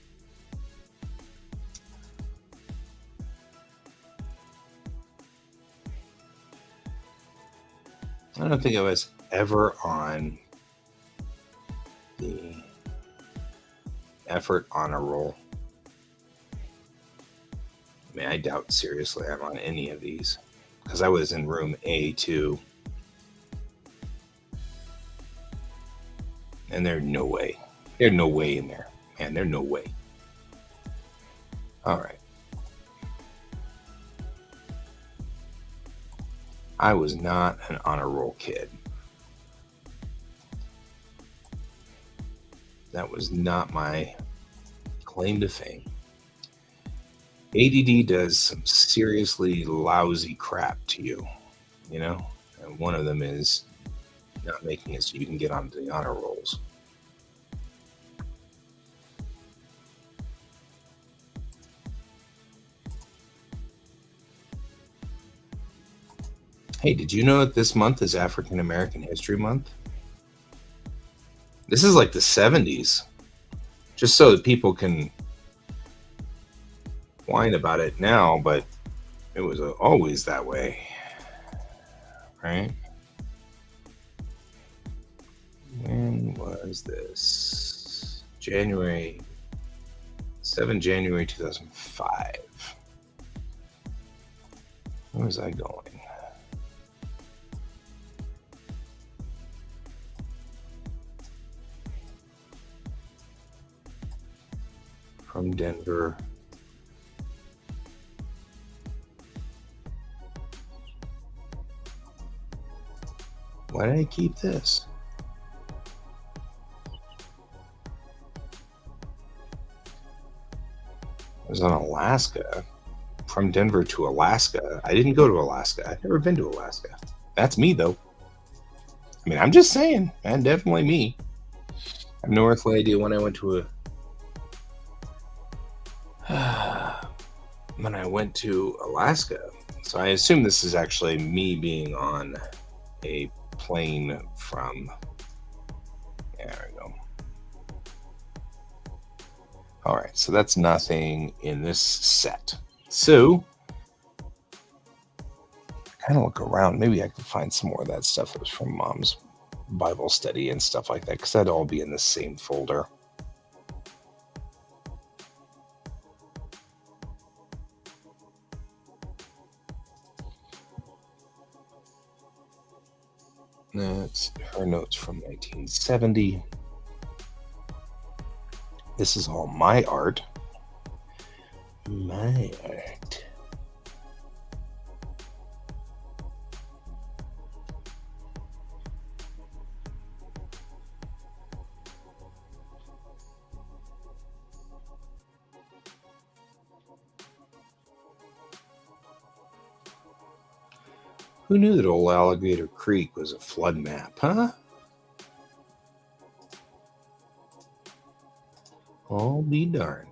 I don't think I was ever on the effort honor roll. I mean, I doubt seriously I'm on any of these because I was in room A2. And there's no way. There's no way in there. Man, there's no way. All right. I was not an honor roll kid. That was not my claim to fame. ADD does some seriously lousy crap to you, and one of them is not making it so you can get onto the honor rolls. Hey, did you know that this month is African American History Month? This is like the 70s, just so that people can whine about it now, but it was always that way, right? When was this? January 2005. Where was I going? From Denver. Why did I keep this? I was on Alaska. From Denver to Alaska. I didn't go to Alaska. I've never been to Alaska. That's me, though. I mean, I'm just saying. And definitely me. I have no earthly idea when I went to when I went to Alaska. So I assume this is actually me being on a plane from. Yeah, there we go. All right, so that's nothing in this set. So, kind of look around. Maybe I could find some more of that stuff that was from Mom's Bible study and stuff like that, because that'd all be in the same folder. That's her notes from 1970. This is all my art. My art. Who knew that old Alligator Creek was a flood map, huh? I'll be darned.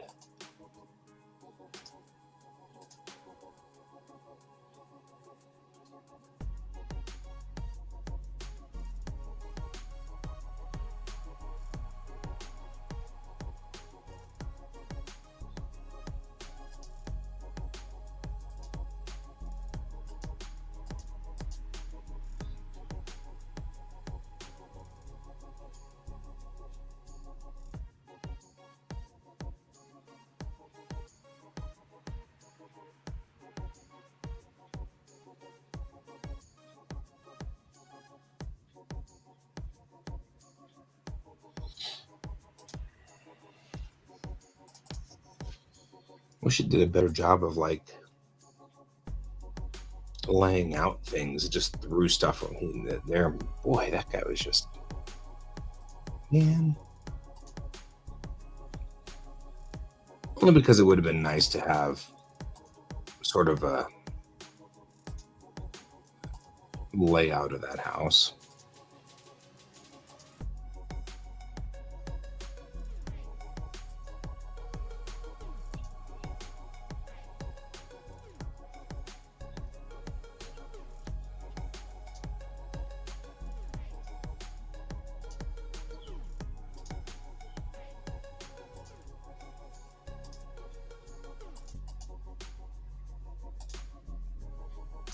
Wish it did a better job of like laying out things. It just threw stuff on there. Boy, that guy was just, man. Only because it would have been nice to have sort of a layout of that house.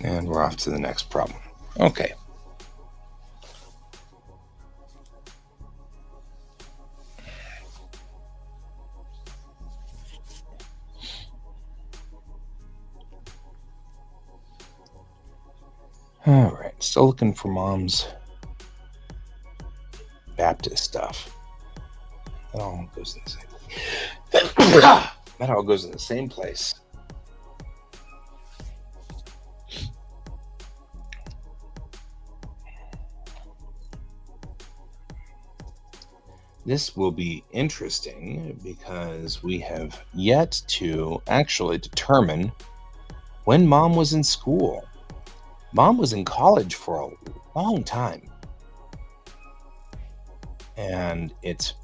And we're off to the next problem. Okay. All right. Still looking for Mom's Baptist stuff. That all goes in the same. That all goes in the same place. This will be interesting because we have yet to actually determine when Mom was in school. Mom was in college for a long time. And it's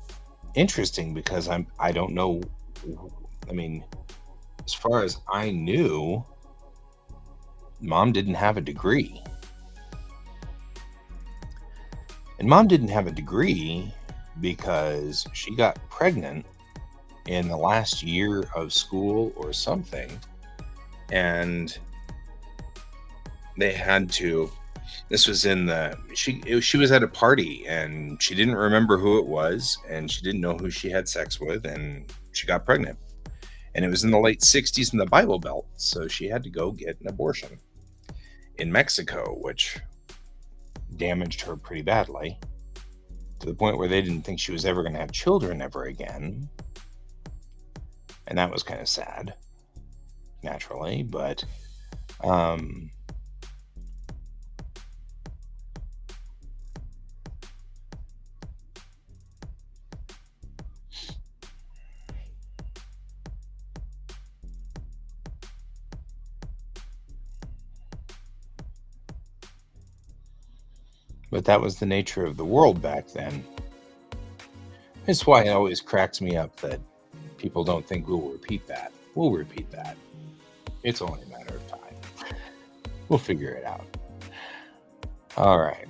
interesting because I don't know. I mean, as far as I knew, Mom didn't have a degree. And mom didn't have a degree because she got pregnant in the last year of school or something. And they had to, this was in the, she was at a party and she didn't remember who it was and she didn't know who she had sex with and she got pregnant. And it was in the late 60s in the Bible Belt. So she had to go get an abortion in Mexico, which damaged her pretty badly to the point where they didn't think she was ever going to have children ever again. And that was kind of sad, naturally, but that was the nature of the world back then. That's why it always cracks me up that people don't think we'll repeat that. We'll repeat that. It's only a matter of time. We'll figure it out. All right.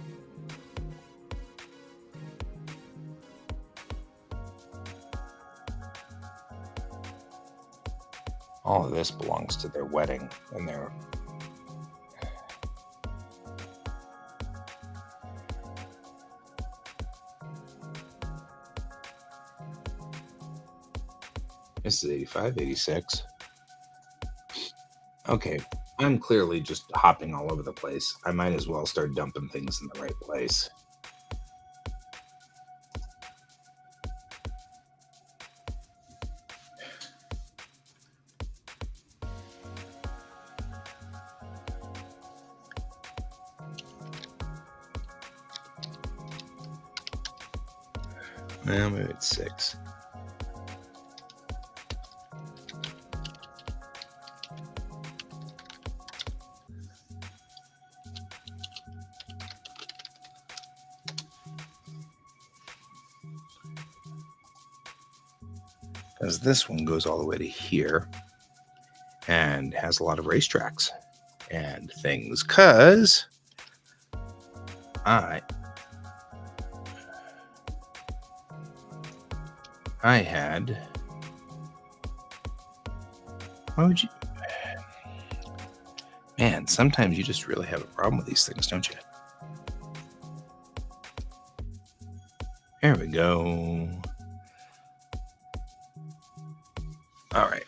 All of this belongs to their wedding and their... This is 85, 86. Okay, I'm clearly just hopping all over the place. I might as well start dumping things in the right place. Well, maybe it's 6. Because this one goes all the way to here and has a lot of racetracks and things. Because I had... Why would you... Man, sometimes you just really have a problem with these things, don't you? There we go. All right.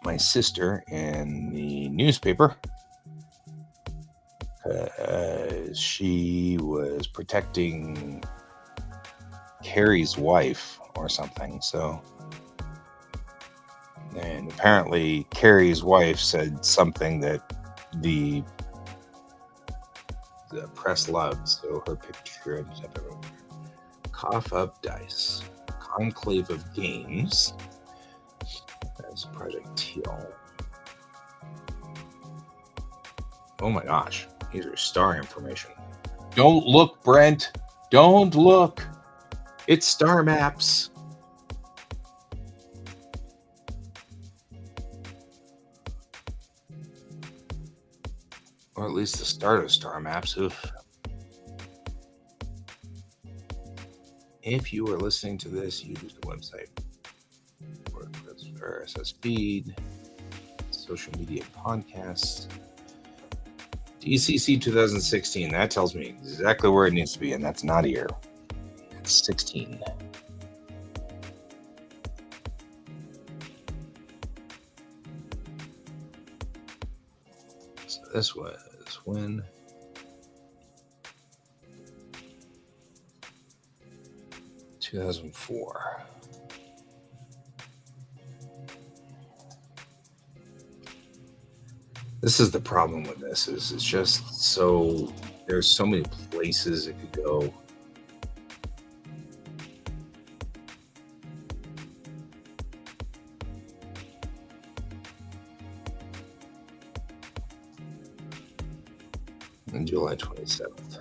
My sister in the newspaper, she was protecting Carrie's wife or something. So, and apparently Carrie's wife said something that the press loved. So her picture ended up everywhere. Cough Up Dice. Conclave of Games. That's Project Teal. Oh my gosh. These are star information. Don't look, Brent. Don't look. It's star maps. Or at least the start of star maps. Oof. If you are listening to this, use the website. RSS feed, social media podcasts. DCC 2016. That tells me exactly where it needs to be, and that's not here. It's 16. So this was when... ...2004. This is the problem with this, is it's just so... There's so many places it could go. On July 27th.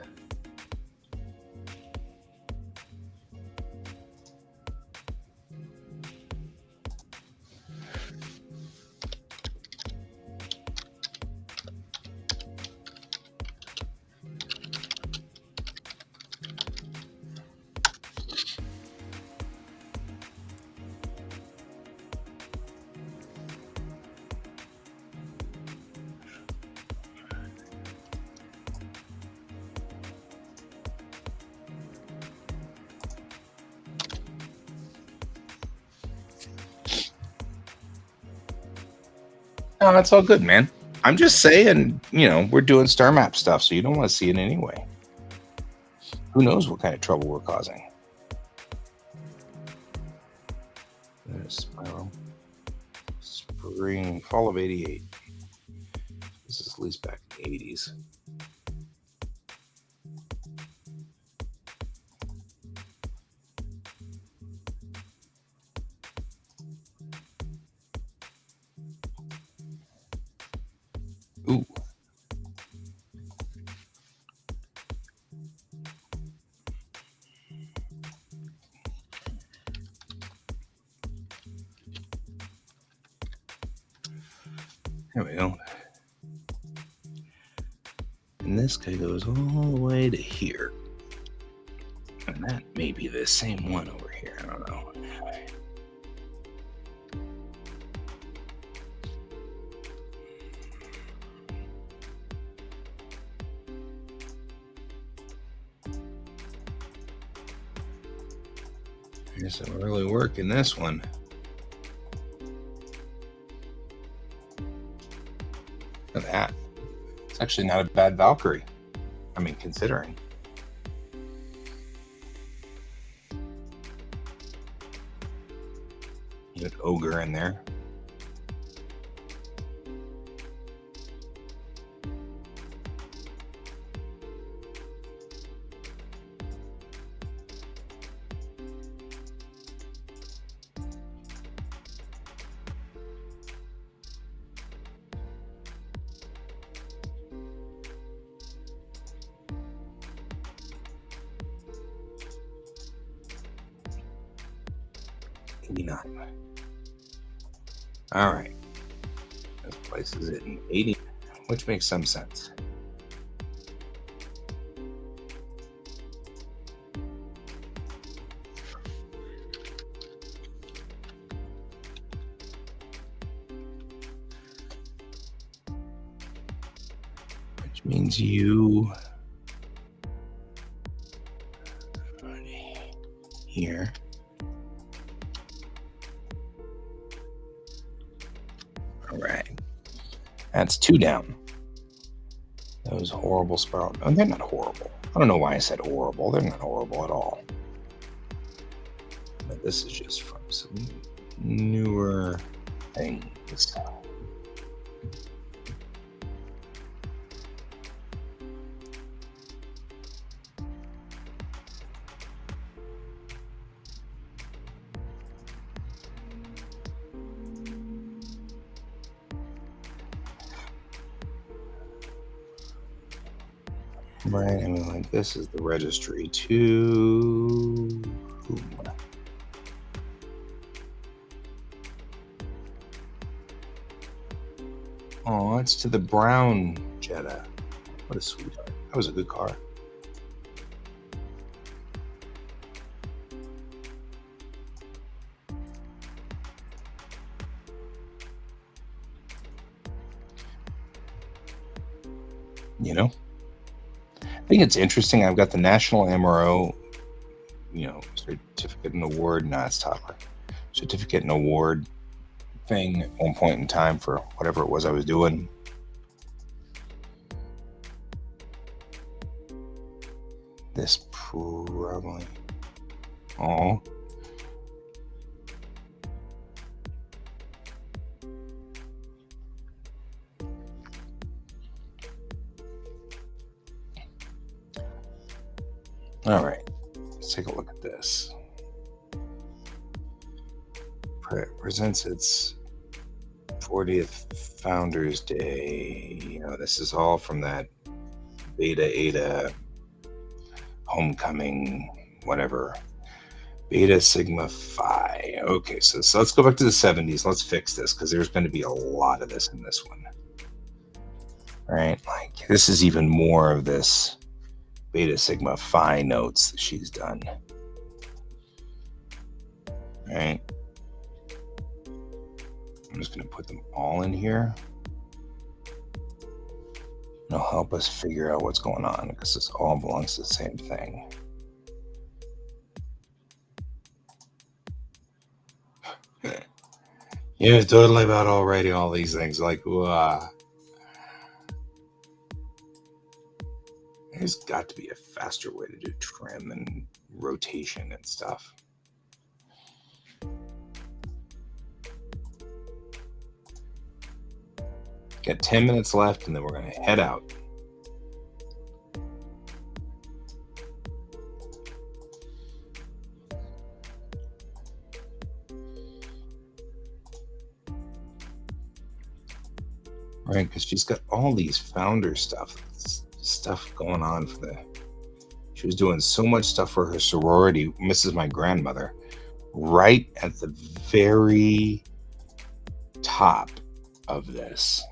No, that's all good, man. I'm just saying, we're doing star map stuff, so you don't want to see it anyway. Who knows what kind of trouble we're causing? Spiral. Spring, fall of 88. This is at least back in the 80s. Ooh. There we go. And this guy goes all the way to here. And that may be the same one over here. I don't know. This will really work in this one. Look at that. It's actually not a bad Valkyrie. I mean, considering. There's an ogre in there. All right. This place is at an 80, which makes some sense. Which means you here. All right. That's 2 down. Those horrible spiral. Oh, they're not horrible. I don't know why I said horrible. They're not horrible at all. But this is just from some newer things. Right, I mean, like, this is the registry to whom? Oh, it's to the brown Jetta. What a sweetheart. That was a good car. I think it's interesting. I've got the National MRO, certificate and award. No, it's Tyler. Certificate and award thing at one point in time for whatever it was I was doing. This probably. Oh. All right, let's take a look at this. Presents its 40th Founders Day. This is all from that Beta Eta Homecoming, whatever. Beta Sigma Phi. Okay, so let's go back to the 70s. Let's fix this because there's going to be a lot of this in this one. All right, like this is even more of this Beta Sigma Phi notes that she's done. All right. I'm just going to put them all in here. It'll help us figure out what's going on because this all belongs to the same thing. Yeah, totally about already all these things. Like, there's got to be a faster way to do trim and rotation and stuff. Got 10 minutes left, and then we're going to head out. Right, because she's got all these founder stuff going on for the. She was doing so much stuff for her sorority, Mrs. My grandmother, right at the very top of this.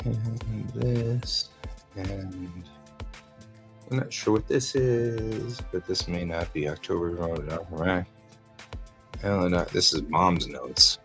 And this, and I'm not sure what this is, but this may not be October. Right? Hell, no, this is Mom's notes.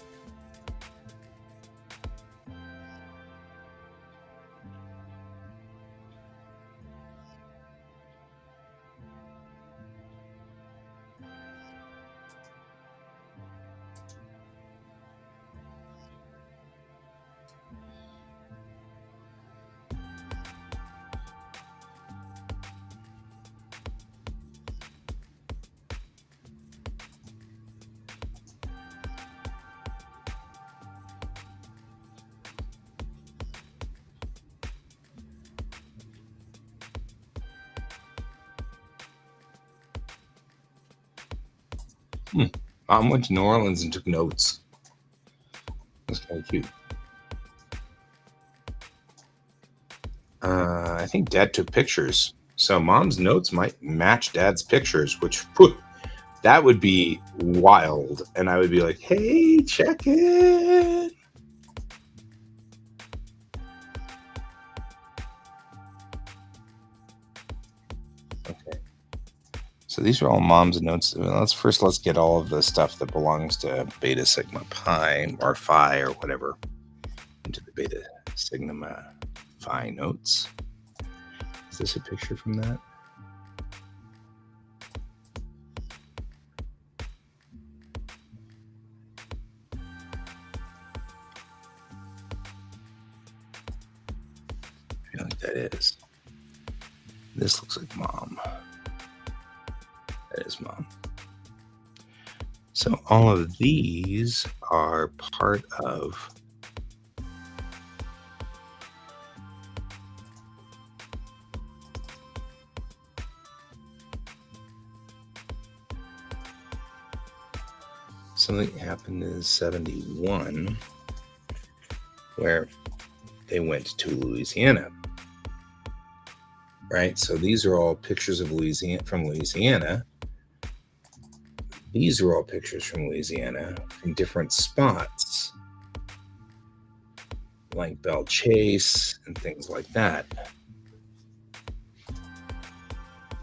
Mom went to New Orleans and took notes. That's kind of cute. I think Dad took pictures, so Mom's notes might match Dad's pictures, which whew, that would be wild. And I would be like, "Hey, check it." Okay. So these are all Mom's notes. Let's get all of the stuff that belongs to Beta Sigma Pi or Phi or whatever into the Beta Sigma Phi notes. Is this a picture from that? I feel like that is. This looks like Mom. That is Mom. So all of these are part of something that happened in 71 where they went to Louisiana. Right? So these are all pictures of Louisiana. These are all pictures from Louisiana from different spots, like Belle Chase and things like that.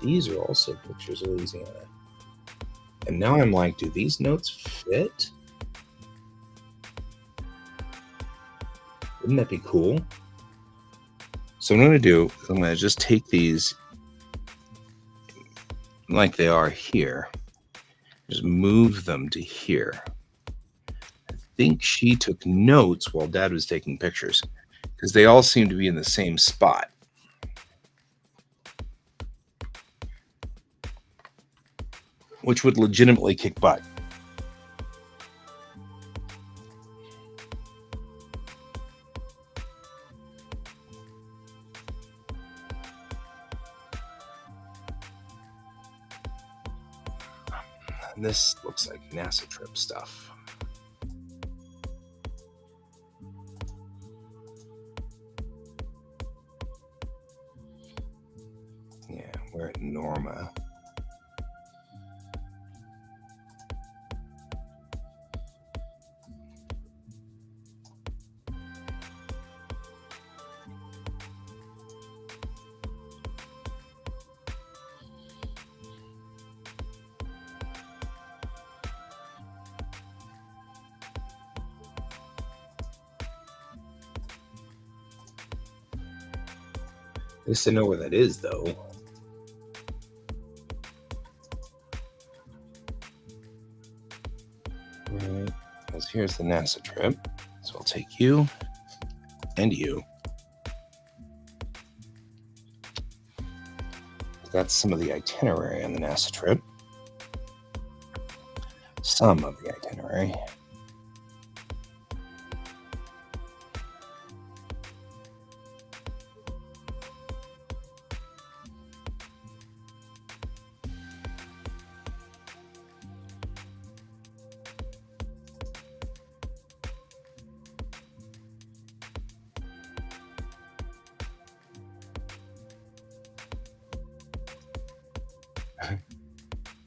These are also pictures of Louisiana. And now I'm like, do these notes fit? Wouldn't that be cool? So what I'm going to do is I'm going to just take these like they are here. Just move them to here. I think she took notes while Dad was taking pictures because they all seem to be in the same spot. Which would legitimately kick butt. And this looks like NASA trip stuff. We're at Norma. At least I know where that is, though. Right, because here's the NASA trip. So I'll take you and you. That's some of the itinerary on the NASA trip. Some of the itinerary.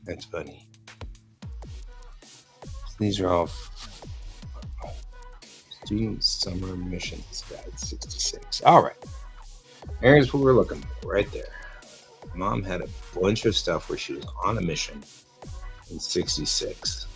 That's funny. So these are all Student Summer Missions Guide 66. All right. There's what we're looking for right there. Mom had a bunch of stuff where she was on a mission in 66.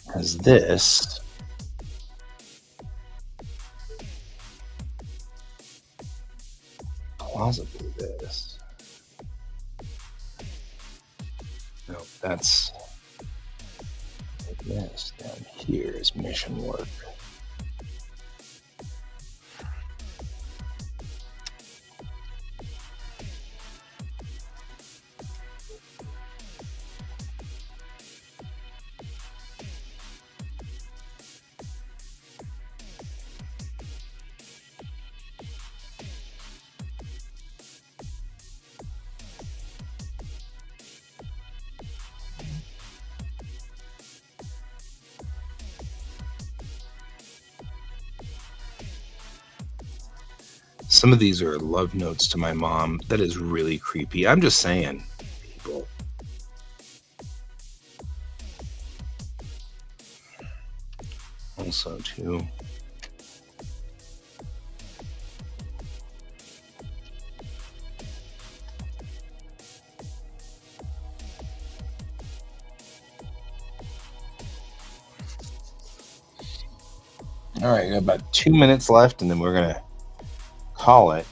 Because this plausibly this. No, that's this down here is mission work. Some of these are love notes to my mom. That is really creepy. I'm just saying, people. Also, too. All right, got about 2 minutes left, and then we're going to call it.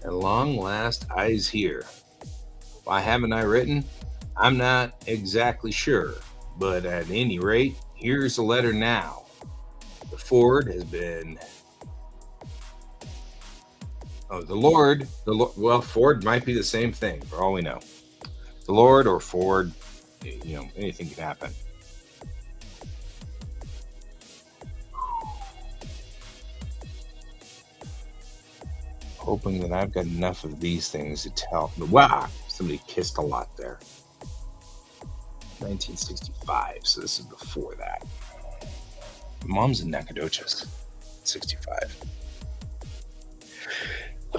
At long last, I's here. Why haven't I written? I'm not exactly sure, but at any rate, here's a letter now. The Ford has been. Oh, the Lord. Well, Ford might be the same thing for all we know. The Lord or Ford, anything can happen. Hoping that I've got enough of these things to tell. Wow, somebody kissed a lot there. 1965, so this is before that. Mom's in Nacogdoches, 65. I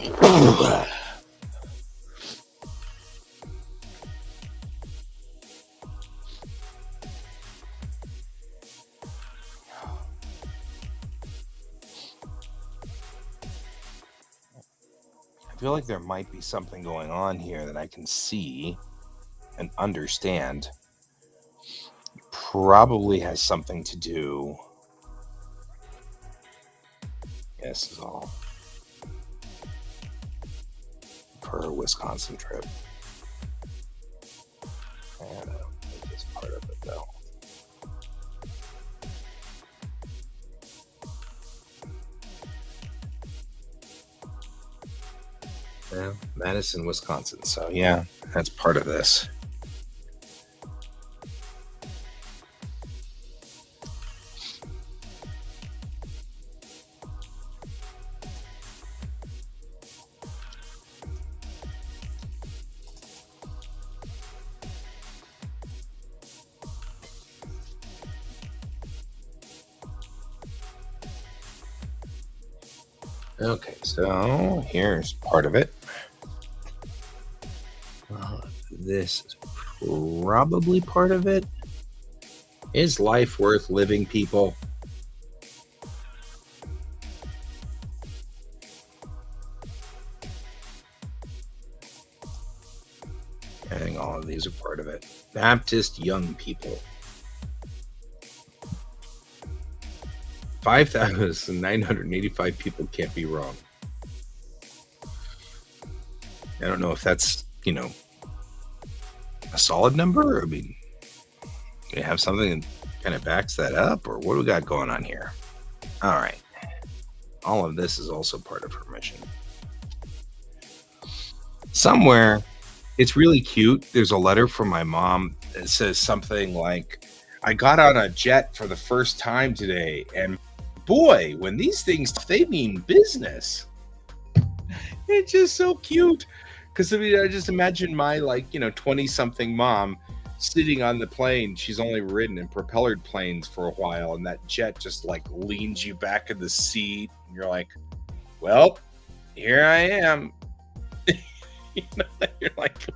feel like there might be something going on here that I can see and understand. Probably has something to do. This is all for her Wisconsin trip. I don't think this part of it though. Yeah, Madison, Wisconsin. So yeah, that's part of this. Okay, so here's part of it. This is probably part of it. Is life worth living, people? I think all of these are part of it. Baptist young people. 5,985 people can't be wrong. I don't know if that's, a solid number. I mean, do you have something that kind of backs that up, or what do we got going on here? All right. All of this is also part of her mission. Somewhere, it's really cute. There's a letter from my mom that says something like, I got on a jet for the first time today, and boy, when these things, they mean business. It's just so cute. Because I just imagine my 20-something mom sitting on the plane. She's only ridden in propellered planes for a while, and that jet just leans you back in the seat, and you're like, well, here I am. You're like,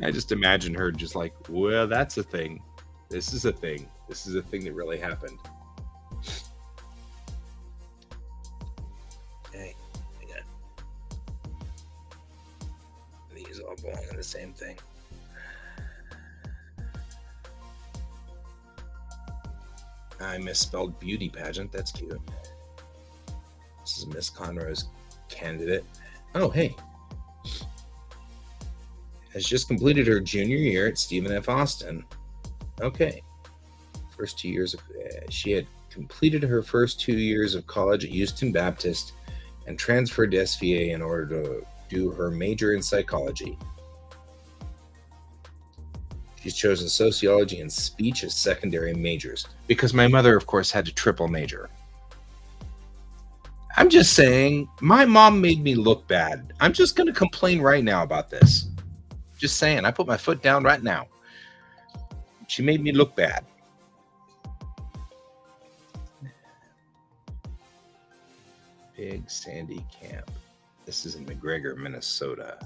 I just imagine her just like, well, that's a thing. This is a thing. This is a thing that really happened. Okay, these all belong in the same thing. I misspelled beauty pageant. That's cute. This is Miss Conroe's candidate. Oh, hey. Has just completed her junior year at Stephen F. Austin. Okay. First 2 years she had completed her first 2 years of college at Houston Baptist and transferred to SVA in order to do her major in psychology. She's chosen sociology and speech as secondary majors because my mother, of course, had to triple major. I'm just saying, my mom made me look bad. I'm just going to complain right now about this. Just saying, I put my foot down right now. She made me look bad. Big Sandy Camp. This is in McGregor, Minnesota.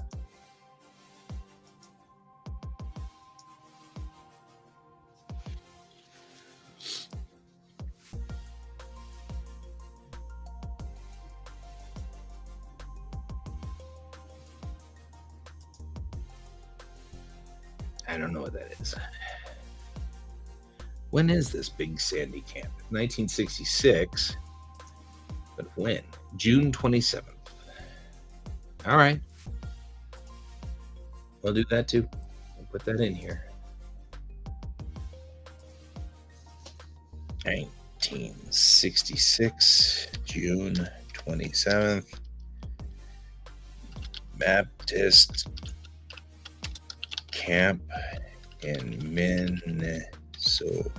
I don't know what that is. When is this Big Sandy Camp? 1966. But when? June 27th. All right. We'll do that too. We'll put that in here. 1966, June 27th. Baptist Camp in Minnesota.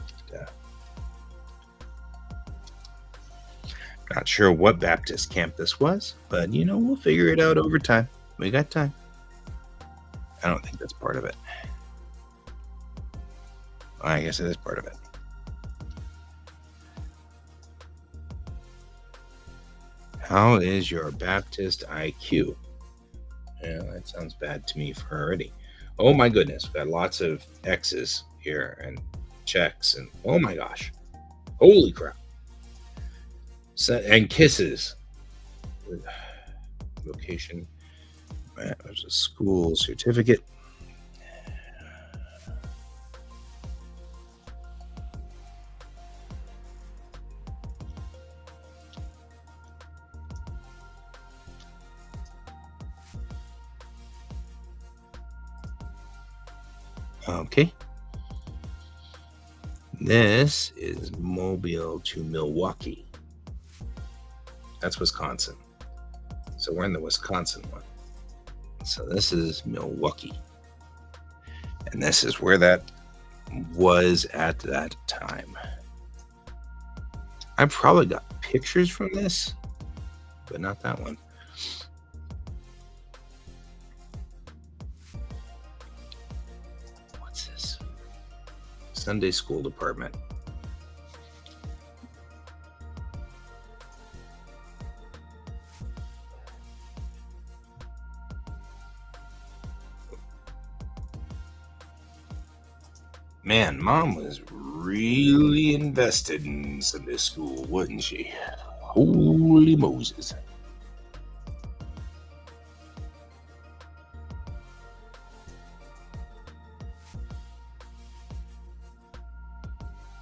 Not sure what Baptist camp this was, but we'll figure it out over time. We got time. I don't think that's part of it. Well, I guess it is part of it. How is your Baptist IQ? Yeah, that sounds bad to me for already. Oh my goodness, we've got lots of X's here and checks and oh my gosh. Holy crap. And kisses. Location. There's a school certificate. Okay. This is Mobile to Milwaukee. That's Wisconsin. So we're in the Wisconsin one. So this is Milwaukee. And this is where that was at that time. I probably got pictures from this, but not that one. What's this? Sunday school department. Man, Mom was really invested in Sunday school, wasn't she? Holy Moses.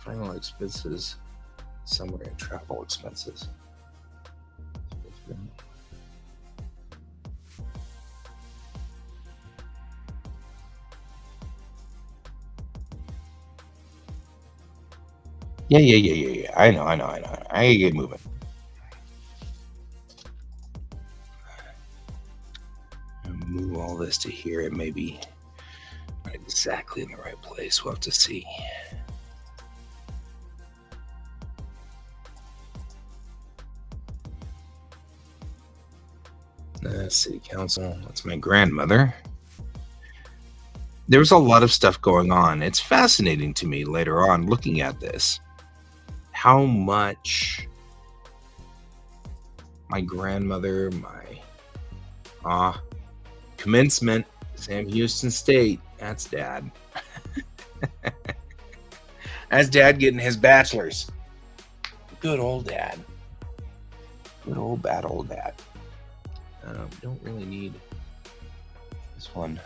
Final expenses, summer and travel expenses. Yeah. I know. I gotta get moving. Move all this to here. It may be not exactly in the right place. We'll have to see. City council. That's my grandmother. There was a lot of stuff going on. It's fascinating to me later on looking at this. How much my grandmother, commencement, Sam Houston State. That's Dad. That's Dad getting his bachelor's. Good old Dad. Good old bad old Dad. Don't really need this one.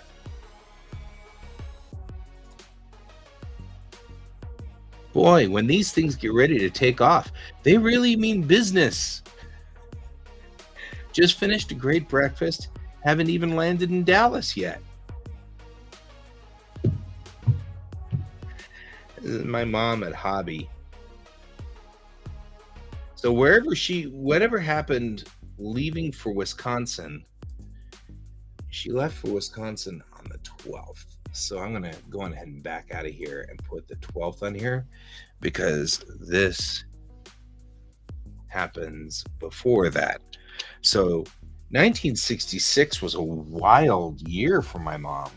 Boy, when these things get ready to take off, they really mean business. Just finished a great breakfast. Haven't even landed in Dallas yet. This is my mom at Hobby. So whatever happened leaving for Wisconsin, she left for Wisconsin on the 12th. So I'm going to go on ahead and back out of here and put the 12th on here because this happens before that. So 1966 was a wild year for my mom.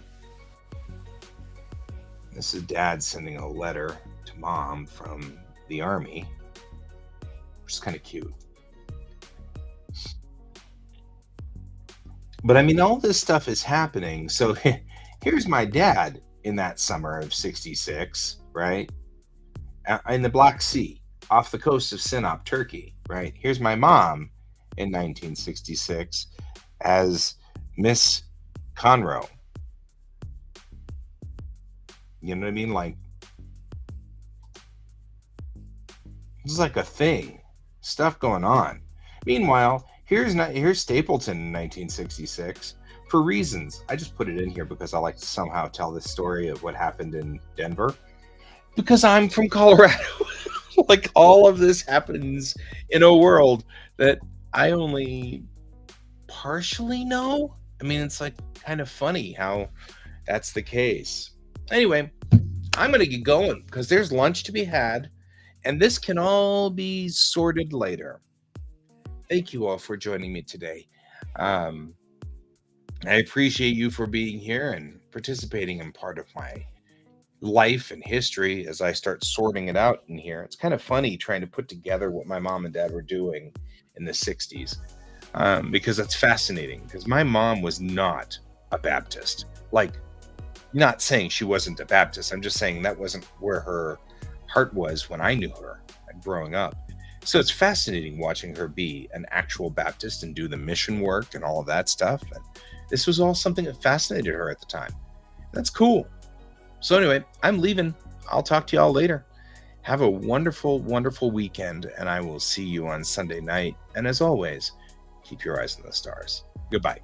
This is Dad sending a letter to Mom from the Army, which is kind of cute. But I mean, all this stuff is happening. So here's my dad in that summer of 66, right? In the Black Sea, off the coast of Sinop, Turkey, right? Here's my mom in 1966 as Miss Conroe. You know what I mean? Like, it's like a thing. Stuff going on. Meanwhile, here's Stapleton in 1966 for reasons. I just put it in here because I like to somehow tell this story of what happened in Denver. Because I'm from Colorado. Like, all of this happens in a world that I only partially know. I mean, it's like kind of funny how that's the case. Anyway, I'm going to get going because there's lunch to be had, and this can all be sorted later. Thank you all for joining me today. I appreciate you for being here and participating in part of my life and history as I start sorting it out in here. It's kind of funny trying to put together what my mom and dad were doing in the 60s because that's fascinating because my mom was not a Baptist. Like, not saying she wasn't a Baptist. I'm just saying that wasn't where her heart was when I knew her growing up. So it's fascinating watching her be an actual Baptist and do the mission work and all of that stuff. And this was all something that fascinated her at the time. That's cool. So anyway, I'm leaving. I'll talk to y'all later. Have a wonderful, wonderful weekend, and I will see you on Sunday night. And as always, keep your eyes on the stars. Goodbye.